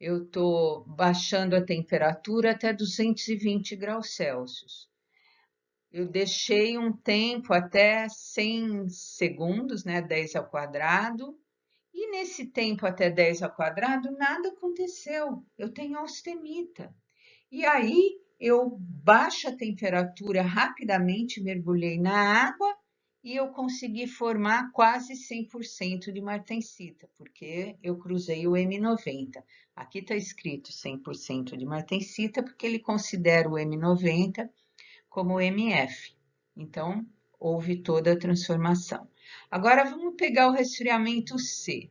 S1: eu estou baixando a temperatura até 220 graus Celsius. Eu deixei um tempo até 100 segundos, né, 10⁻², e nesse tempo até 10⁻², nada aconteceu. Eu tenho austenita. E aí, eu baixo a temperatura rapidamente, mergulhei na água e eu consegui formar quase 100% de martensita, porque eu cruzei o M90. Aqui está escrito 100% de martensita, porque ele considera o M90 como MF. Então, houve toda a transformação. Agora, vamos pegar o resfriamento C,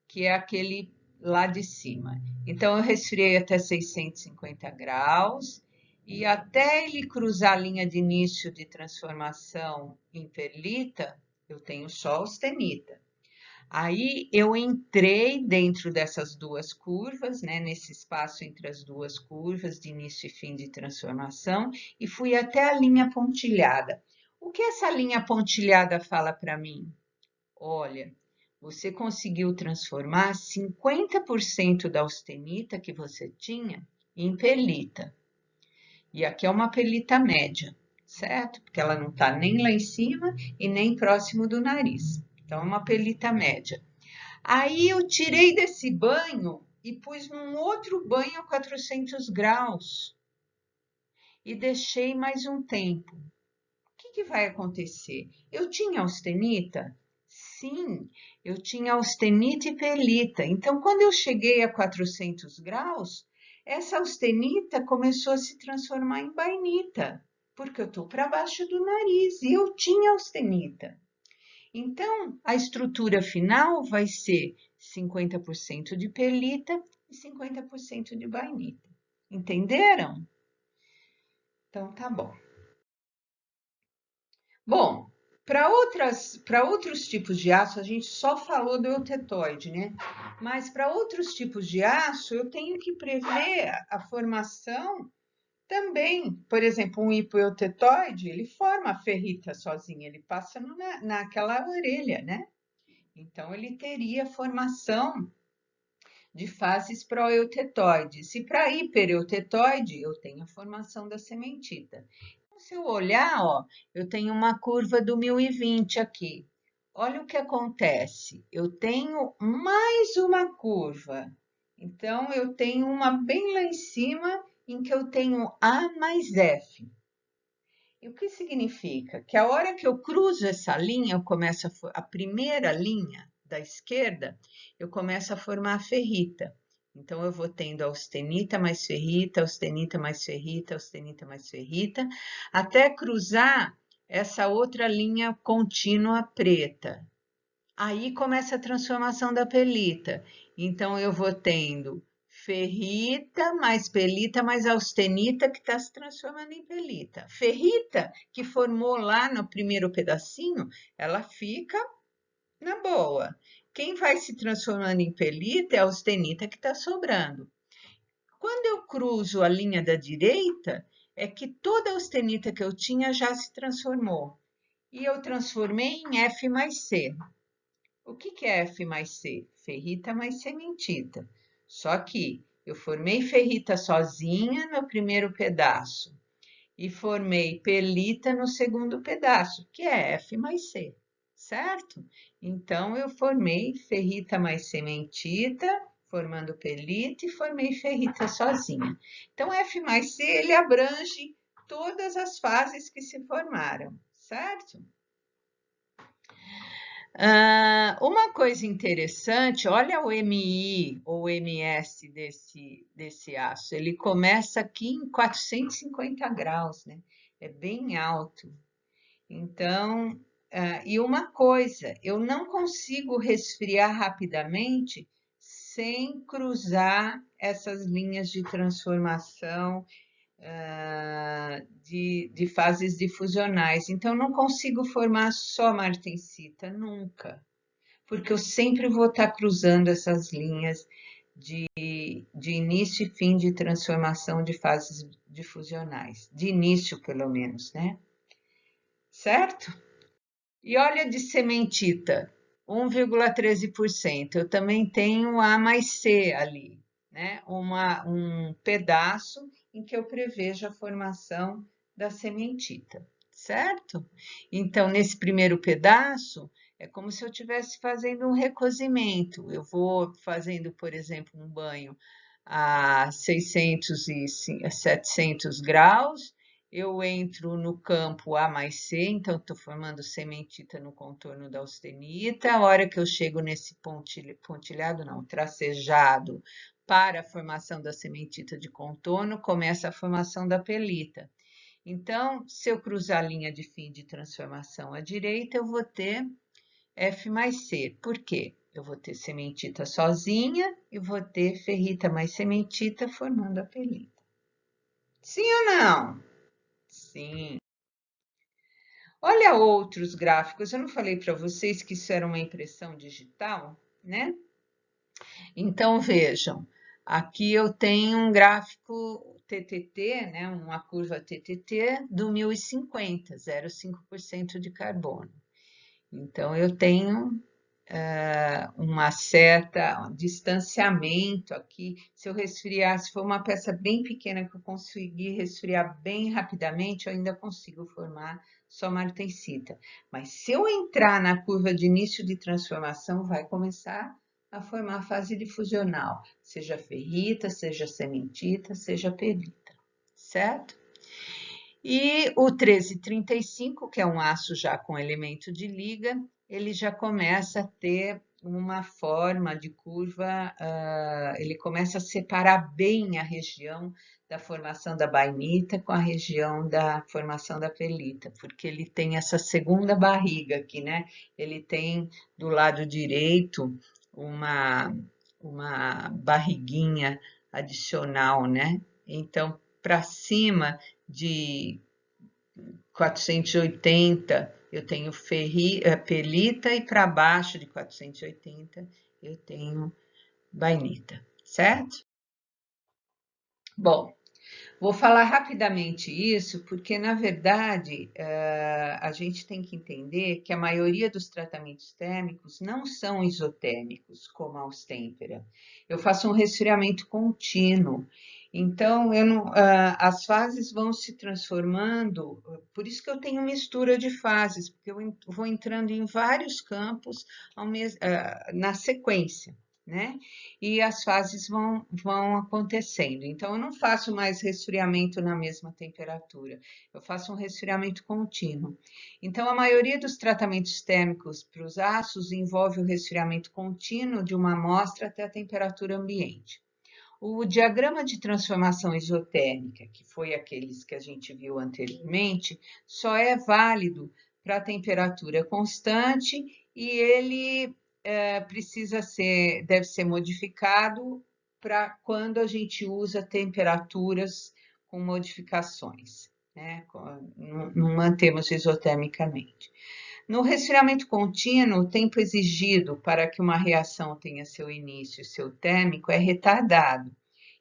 S1: que é aquele lá de cima. Então, eu resfriei até 650 graus, e até ele cruzar a linha de início de transformação em perlita, eu tenho só austenita. Aí, eu entrei dentro dessas duas curvas, né, nesse espaço entre as duas curvas, de início e fim de transformação, e fui até a linha pontilhada. O que essa linha pontilhada fala para mim? Olha, você conseguiu transformar 50% da austenita que você tinha em perlita. E aqui é uma perlita média, certo? Porque ela não está nem lá em cima e nem próximo do nariz. Então, é uma perlita média. Aí eu tirei desse banho e pus num outro banho a 400 graus. E deixei mais um tempo. O que vai acontecer? Eu tinha austenita? Sim, eu tinha austenita e perlita. Então, quando eu cheguei a 400 graus, essa austenita começou a se transformar em bainita, porque eu estou para baixo do nariz e eu tinha austenita. Então, a estrutura final vai ser 50% de perlita e 50% de bainita. Entenderam? Então, tá bom. Bom, para outros tipos de aço, a gente só falou do eutetoide, né? Mas para outros tipos de aço, eu tenho que prever a formação também. Por exemplo, um hipoeutetoide, ele forma a ferrita sozinho, ele passa naquela orelha, né? Então, ele teria formação de fases proeutetoides. E para hipereutetoide, eu tenho a formação da sementita. Se eu olhar, ó, eu tenho uma curva do 1020 aqui. Olha o que acontece. Eu tenho mais uma curva. Então, eu tenho uma bem lá em cima, em que eu tenho A mais F. E o que significa? Que a hora que eu cruzo essa linha, eu começo a primeira linha da esquerda, eu começo a formar a ferrita. Então, eu vou tendo austenita mais ferrita, austenita mais ferrita, austenita mais ferrita, até cruzar essa outra linha contínua preta. Aí começa a transformação da perlita. Então, eu vou tendo ferrita mais perlita mais austenita que está se transformando em perlita. Ferrita, que formou lá no primeiro pedacinho, ela fica na boa. Quem vai se transformando em perlita é a austenita que está sobrando. Quando eu cruzo a linha da direita, é que toda a austenita que eu tinha já se transformou. E eu transformei em F mais C. O que é F mais C? Ferrita mais sementita. Só que eu formei ferrita sozinha no primeiro pedaço e formei perlita no segundo pedaço, que é F mais C, certo? Então, eu formei ferrita mais sementita, formando perlita, e formei ferrita sozinha. Então, F mais C, ele abrange todas as fases que se formaram, certo? Uma coisa interessante, olha o MI ou MS desse aço, ele começa aqui em 450 graus, né? É bem alto. Então, e uma coisa, eu não consigo resfriar rapidamente sem cruzar essas linhas de transformação de fases difusionais. Então, não consigo formar só martensita, nunca. Porque eu sempre vou estar cruzando essas linhas de início e fim de transformação de fases difusionais. De início, pelo menos, né? Certo? E olha de sementita, 1,13%. Eu também tenho A mais C ali, né? Um pedaço em que eu prevejo a formação da sementita, certo? Então, nesse primeiro pedaço, é como se eu estivesse fazendo um recozimento. Eu vou fazendo, por exemplo, um banho a 600 e 700 graus, eu entro no campo A mais C, então estou formando cementita no contorno da austenita. A hora que eu chego nesse pontilhado, não, tracejado, para a formação da cementita de contorno, começa a formação da pelita. Então, se eu cruzar a linha de fim de transformação à direita, eu vou ter F mais C. Por quê? Eu vou ter cementita sozinha e vou ter ferrita mais cementita formando a pelita. Sim ou não? Sim. Olha outros gráficos. Eu não falei para vocês que isso era uma impressão digital, né? Então, vejam. Aqui eu tenho um gráfico TTT, né? Uma curva TTT do 1050, 0,5% de carbono. Então, eu tenho uma certa distanciamento aqui. Se eu resfriar, se for uma peça bem pequena que eu conseguir resfriar bem rapidamente, eu ainda consigo formar só martensita. Mas se eu entrar na curva de início de transformação, vai começar a formar a fase difusional, seja ferrita, seja cementita, seja pelita, certo? E o 1335, que é um aço já com elemento de liga, ele já começa a ter uma forma de curva, ele começa a separar bem a região da formação da bainita com a região da formação da pelita, porque ele tem essa segunda barriga aqui, né? Ele tem do lado direito uma barriguinha adicional, né? Então, para cima de 480 eu tenho pelita e para baixo de 480 eu tenho bainita, certo? Bom, vou falar rapidamente isso porque, na verdade, a gente tem que entender que a maioria dos tratamentos térmicos não são isotérmicos, como a Austempera. Eu faço um resfriamento contínuo. Então, as fases vão se transformando, por isso que eu tenho mistura de fases, porque eu vou entrando em vários campos na sequência, né? E as fases vão acontecendo. Então, eu não faço mais resfriamento na mesma temperatura, eu faço um resfriamento contínuo. Então, a maioria dos tratamentos térmicos para os aços envolve o resfriamento contínuo de uma amostra até a temperatura ambiente. O diagrama de transformação isotérmica, que foi aqueles que a gente viu anteriormente, só é válido para a temperatura constante e ele deve ser modificado para quando a gente usa temperaturas com modificações, né? Não mantemos isotermicamente. No resfriamento contínuo, o tempo exigido para que uma reação tenha seu início e seu térmico é retardado,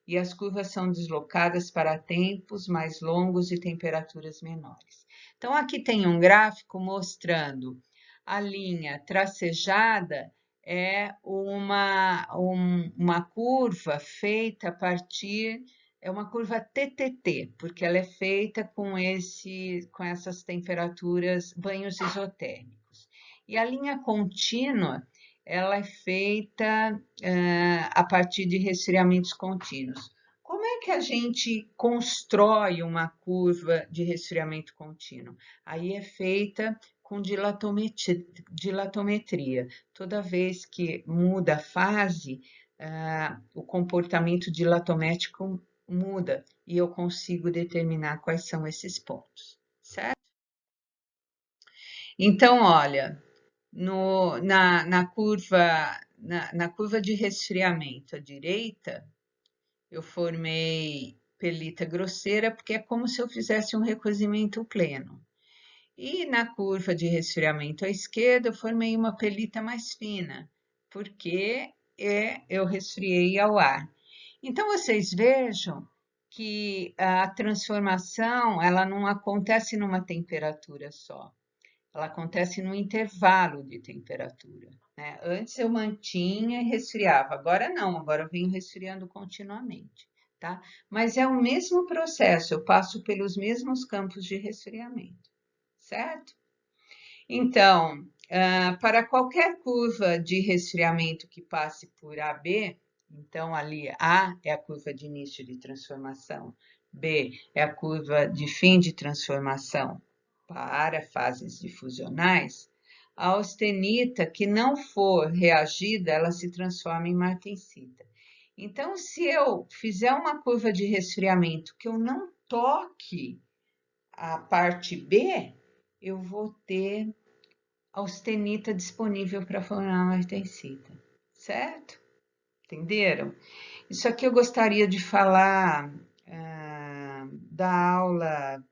S1: e as curvas são deslocadas para tempos mais longos e temperaturas menores. Então, aqui tem um gráfico mostrando a linha tracejada é uma curva feita a partir, é uma curva TTT, porque ela é feita com essas temperaturas, banhos isotérmicos. E a linha contínua, ela é feita a partir de resfriamentos contínuos. Como é que a gente constrói uma curva de resfriamento contínuo? Aí é feita com dilatometria. Toda vez que muda a fase, o comportamento dilatométrico muda e eu consigo determinar quais são esses pontos, certo? Então, olha, na curva de resfriamento à direita, eu formei pelita grosseira, porque é como se eu fizesse um recozimento pleno. E na curva de resfriamento à esquerda, eu formei uma pelita mais fina, porque eu resfriei ao ar. Então, vocês vejam que a transformação, ela não acontece numa temperatura só, ela acontece num intervalo de temperatura, né? Antes eu mantinha e resfriava, agora não, agora eu venho resfriando continuamente, tá? Mas é o mesmo processo, eu passo pelos mesmos campos de resfriamento, certo? Então, para qualquer curva de resfriamento que passe por AB, Então, ali, A é a curva de início de transformação, B é a curva de fim de transformação para fases difusionais, a austenita que não for reagida, ela se transforma em martensita. Então, se eu fizer uma curva de resfriamento que eu não toque a parte B, eu vou ter austenita disponível para formar martensita, certo? Entenderam? Isso aqui eu gostaria de falar da aula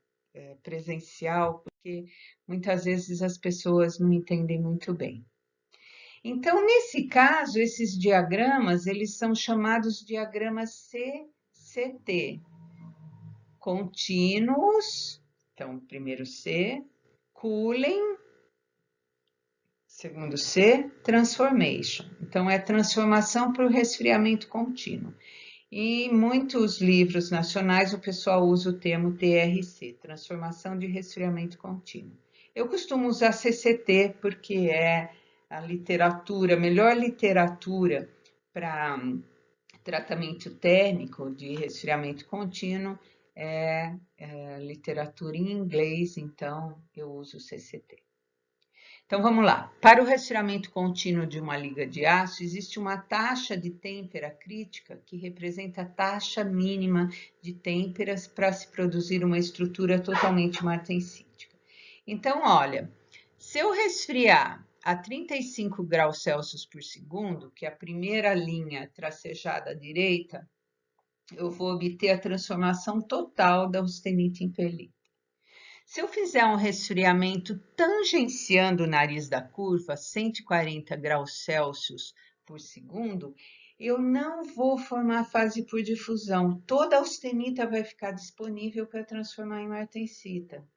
S1: presencial, porque muitas vezes as pessoas não entendem muito bem. Então, nesse caso, esses diagramas, eles são chamados diagramas CCT, contínuos, então, primeiro C, cooling, segundo C, transformation. Então, é transformação para o resfriamento contínuo. Em muitos livros nacionais, o pessoal usa o termo TRC, transformação de resfriamento contínuo. Eu costumo usar CCT porque é a literatura, a melhor literatura para tratamento térmico de resfriamento contínuo é literatura em inglês, então eu uso CCT. Então vamos lá. Para o resfriamento contínuo de uma liga de aço, existe uma taxa de têmpera crítica que representa a taxa mínima de têmperas para se produzir uma estrutura totalmente martensítica. Então, olha, se eu resfriar a 35 graus Celsius por segundo, que é a primeira linha tracejada à direita, eu vou obter a transformação total da austenita em pelita. Se eu fizer um resfriamento tangenciando o nariz da curva, 140 graus Celsius por segundo, eu não vou formar fase por difusão. Toda a austenita vai ficar disponível para transformar em martensita.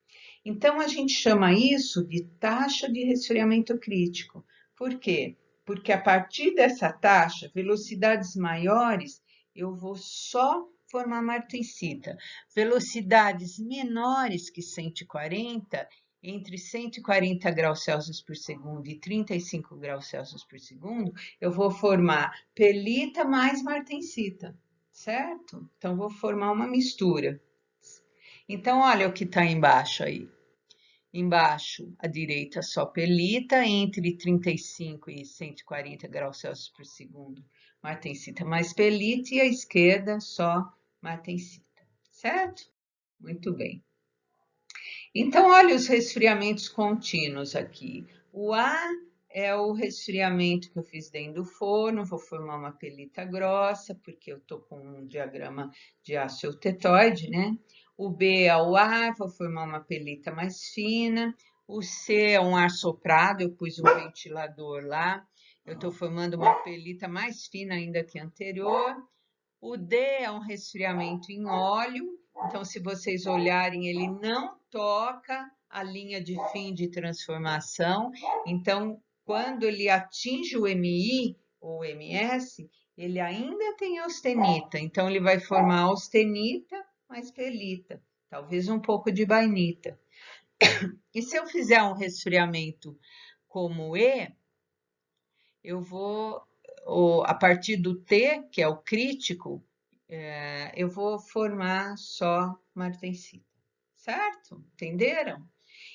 S1: Então, a gente chama isso de taxa de resfriamento crítico. Por quê? Porque a partir dessa taxa, velocidades maiores, eu vou só formar martensita. Velocidades menores que 140, entre 140 graus Celsius por segundo e 35 graus Celsius por segundo, eu vou formar pelita mais martensita, certo? Então, vou formar uma mistura. Então, olha o que está embaixo aí. Embaixo, à direita, só pelita, entre 35 e 140 graus Celsius por segundo, martensita mais pelita, e à esquerda, só martensita, certo? Muito bem. Então, olha os resfriamentos contínuos aqui. O A é o resfriamento que eu fiz dentro do forno, vou formar uma pelita grossa, porque eu estou com um diagrama de aço eutetoide, né? O B é o ar, vou formar uma pelita mais fina. O C é um ar soprado, eu pus um ventilador lá. Eu estou formando uma pelita mais fina ainda que a anterior. O D é um resfriamento em óleo. Então, se vocês olharem, ele não toca a linha de fim de transformação. Então, quando ele atinge o MI ou MS, ele ainda tem austenita. Então, ele vai formar austenita mais pelita, talvez um pouco de bainita. E se eu fizer um resfriamento como E, eu vou, a partir do T, que é o crítico, eu vou formar só martensita, certo? Entenderam?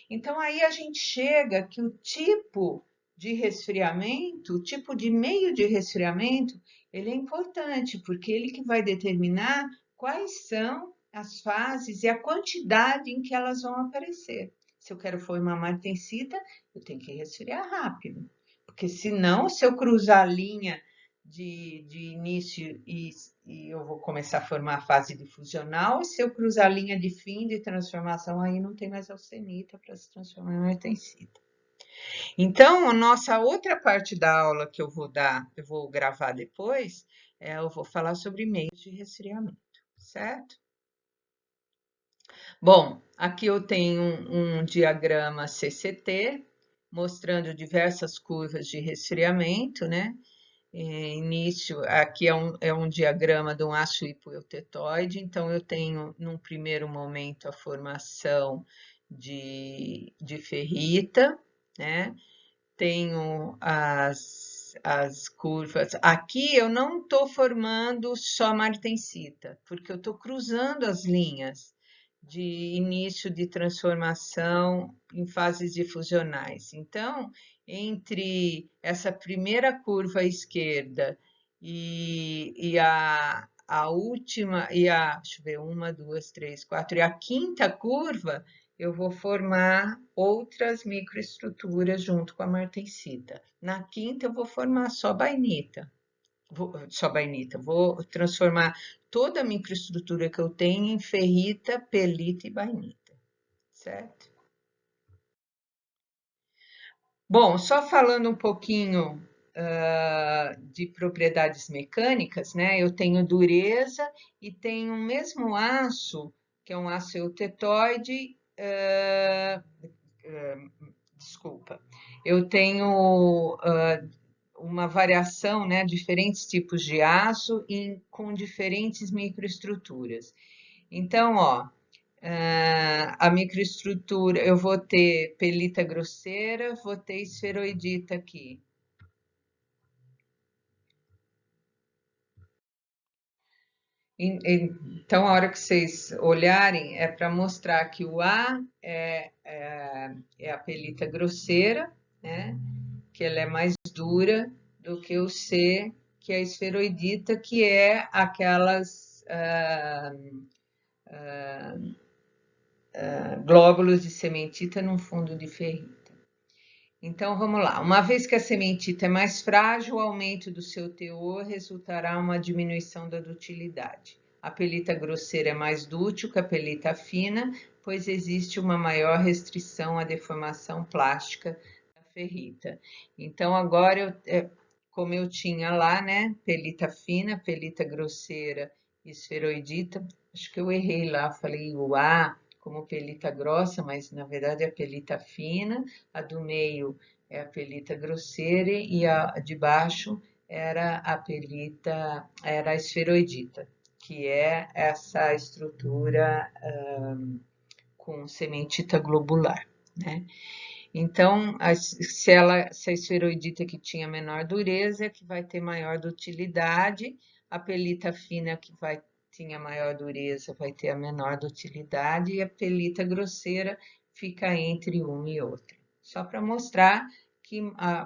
S1: Então, aí a gente chega que o tipo de resfriamento, o tipo de meio de resfriamento, ele é importante, porque ele que vai determinar quais são as fases e a quantidade em que elas vão aparecer. Se eu quero formar martensita, eu tenho que resfriar rápido, porque senão, se eu cruzar a linha de início e eu vou começar a formar a fase difusional, e se eu cruzar a linha de fim de transformação, aí não tem mais austenita para se transformar em martensita. Então, a nossa outra parte da aula que eu vou gravar depois, eu vou falar sobre meios de resfriamento, certo? Bom, aqui eu tenho um diagrama CCT, mostrando diversas curvas de resfriamento, né? Início, aqui é um diagrama de um aço hipoeutetoide, então eu tenho, num primeiro momento, a formação de ferrita, né? Tenho as as curvas. Aqui eu não estou formando só martensita, porque eu estou cruzando as linhas de início de transformação em fases difusionais. Então, entre essa primeira curva à esquerda e a última, deixa eu ver, 1, 2, 3, 4, e a quinta curva, eu vou formar outras microestruturas junto com a martensita. Na quinta, eu vou formar só bainita. Vou transformar toda a microestrutura que eu tenho em ferrita, pelita e bainita, certo? Bom, só falando um pouquinho de propriedades mecânicas, né? Eu tenho dureza e tenho o mesmo aço, que é um aço eutetoide, desculpa, eu tenho uma variação, né, diferentes tipos de aço com diferentes microestruturas. Então, ó, a microestrutura, eu vou ter pelita grosseira, vou ter esferoidita aqui. Então, a hora que vocês olharem, é para mostrar que o A é a pelita grosseira, né? Que ela é mais dura do que o C, que é a esferoidita, que é aquelas glóbulos de sementita num fundo de ferrita. Então, vamos lá. Uma vez que a sementita é mais frágil, o aumento do seu teor resultará em uma diminuição da dutilidade. A pelita grosseira é mais dútil que a pelita fina, pois existe uma maior restrição à deformação plástica da ferrita. Então, agora, como eu tinha lá, né, pelita fina, pelita grosseira e esferoidita, acho que eu errei lá, falei o A como pelita grossa, mas na verdade é a pelita fina, a do meio é a pelita grosseira e a de baixo era a esferoidita, que é essa estrutura com sementita globular, né? Então, se a esferoidita que tinha menor dureza, que vai ter maior dutilidade, a pelita fina que tinha maior dureza vai ter a menor dutilidade, e a pelita grosseira fica entre uma e outra. Só para mostrar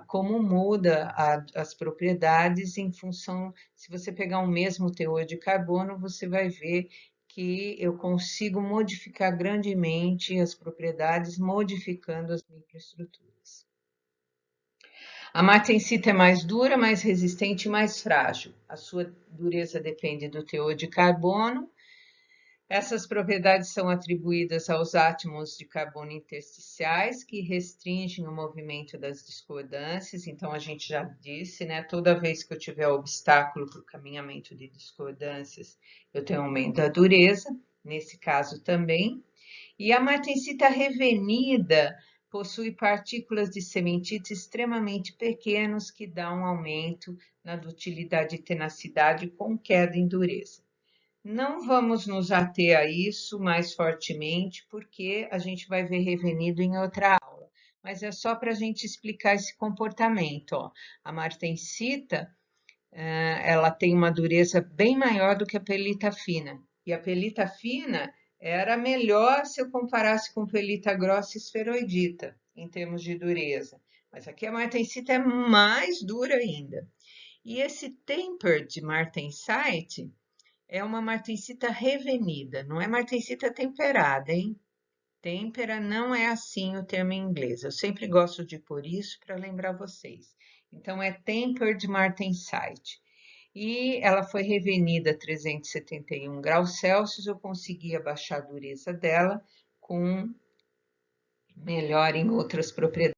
S1: como muda as propriedades em função, se você pegar o mesmo teor de carbono, você vai ver que eu consigo modificar grandemente as propriedades, modificando as microestruturas. A martensita é mais dura, mais resistente e mais frágil. A sua dureza depende do teor de carbono. Essas propriedades são atribuídas aos átomos de carbono intersticiais, que restringem o movimento das discordâncias. Então, a gente já disse, né? Toda vez que eu tiver obstáculo para o caminhamento de discordâncias, eu tenho aumento da dureza, nesse caso também. E a martensita revenida possui partículas de cementita extremamente pequenos que dão um aumento na dutilidade e tenacidade com queda em dureza. Não vamos nos ater a isso mais fortemente, porque a gente vai ver revenido em outra aula, mas é só para a gente explicar esse comportamento. Ó. A martensita, ela tem uma dureza bem maior do que a pelita fina, e a pelita fina era melhor se eu comparasse com pelita grossa e esferoidita, em termos de dureza, mas aqui a martensita é mais dura ainda. E esse tempered martensite é uma martensita revenida, não é martensita temperada, hein? Têmpera não é assim o termo em inglês. Eu sempre gosto de pôr isso para lembrar vocês. Então, é tempered martensite. E ela foi revenida a 371 graus Celsius. Eu consegui abaixar a dureza dela com melhor em outras propriedades.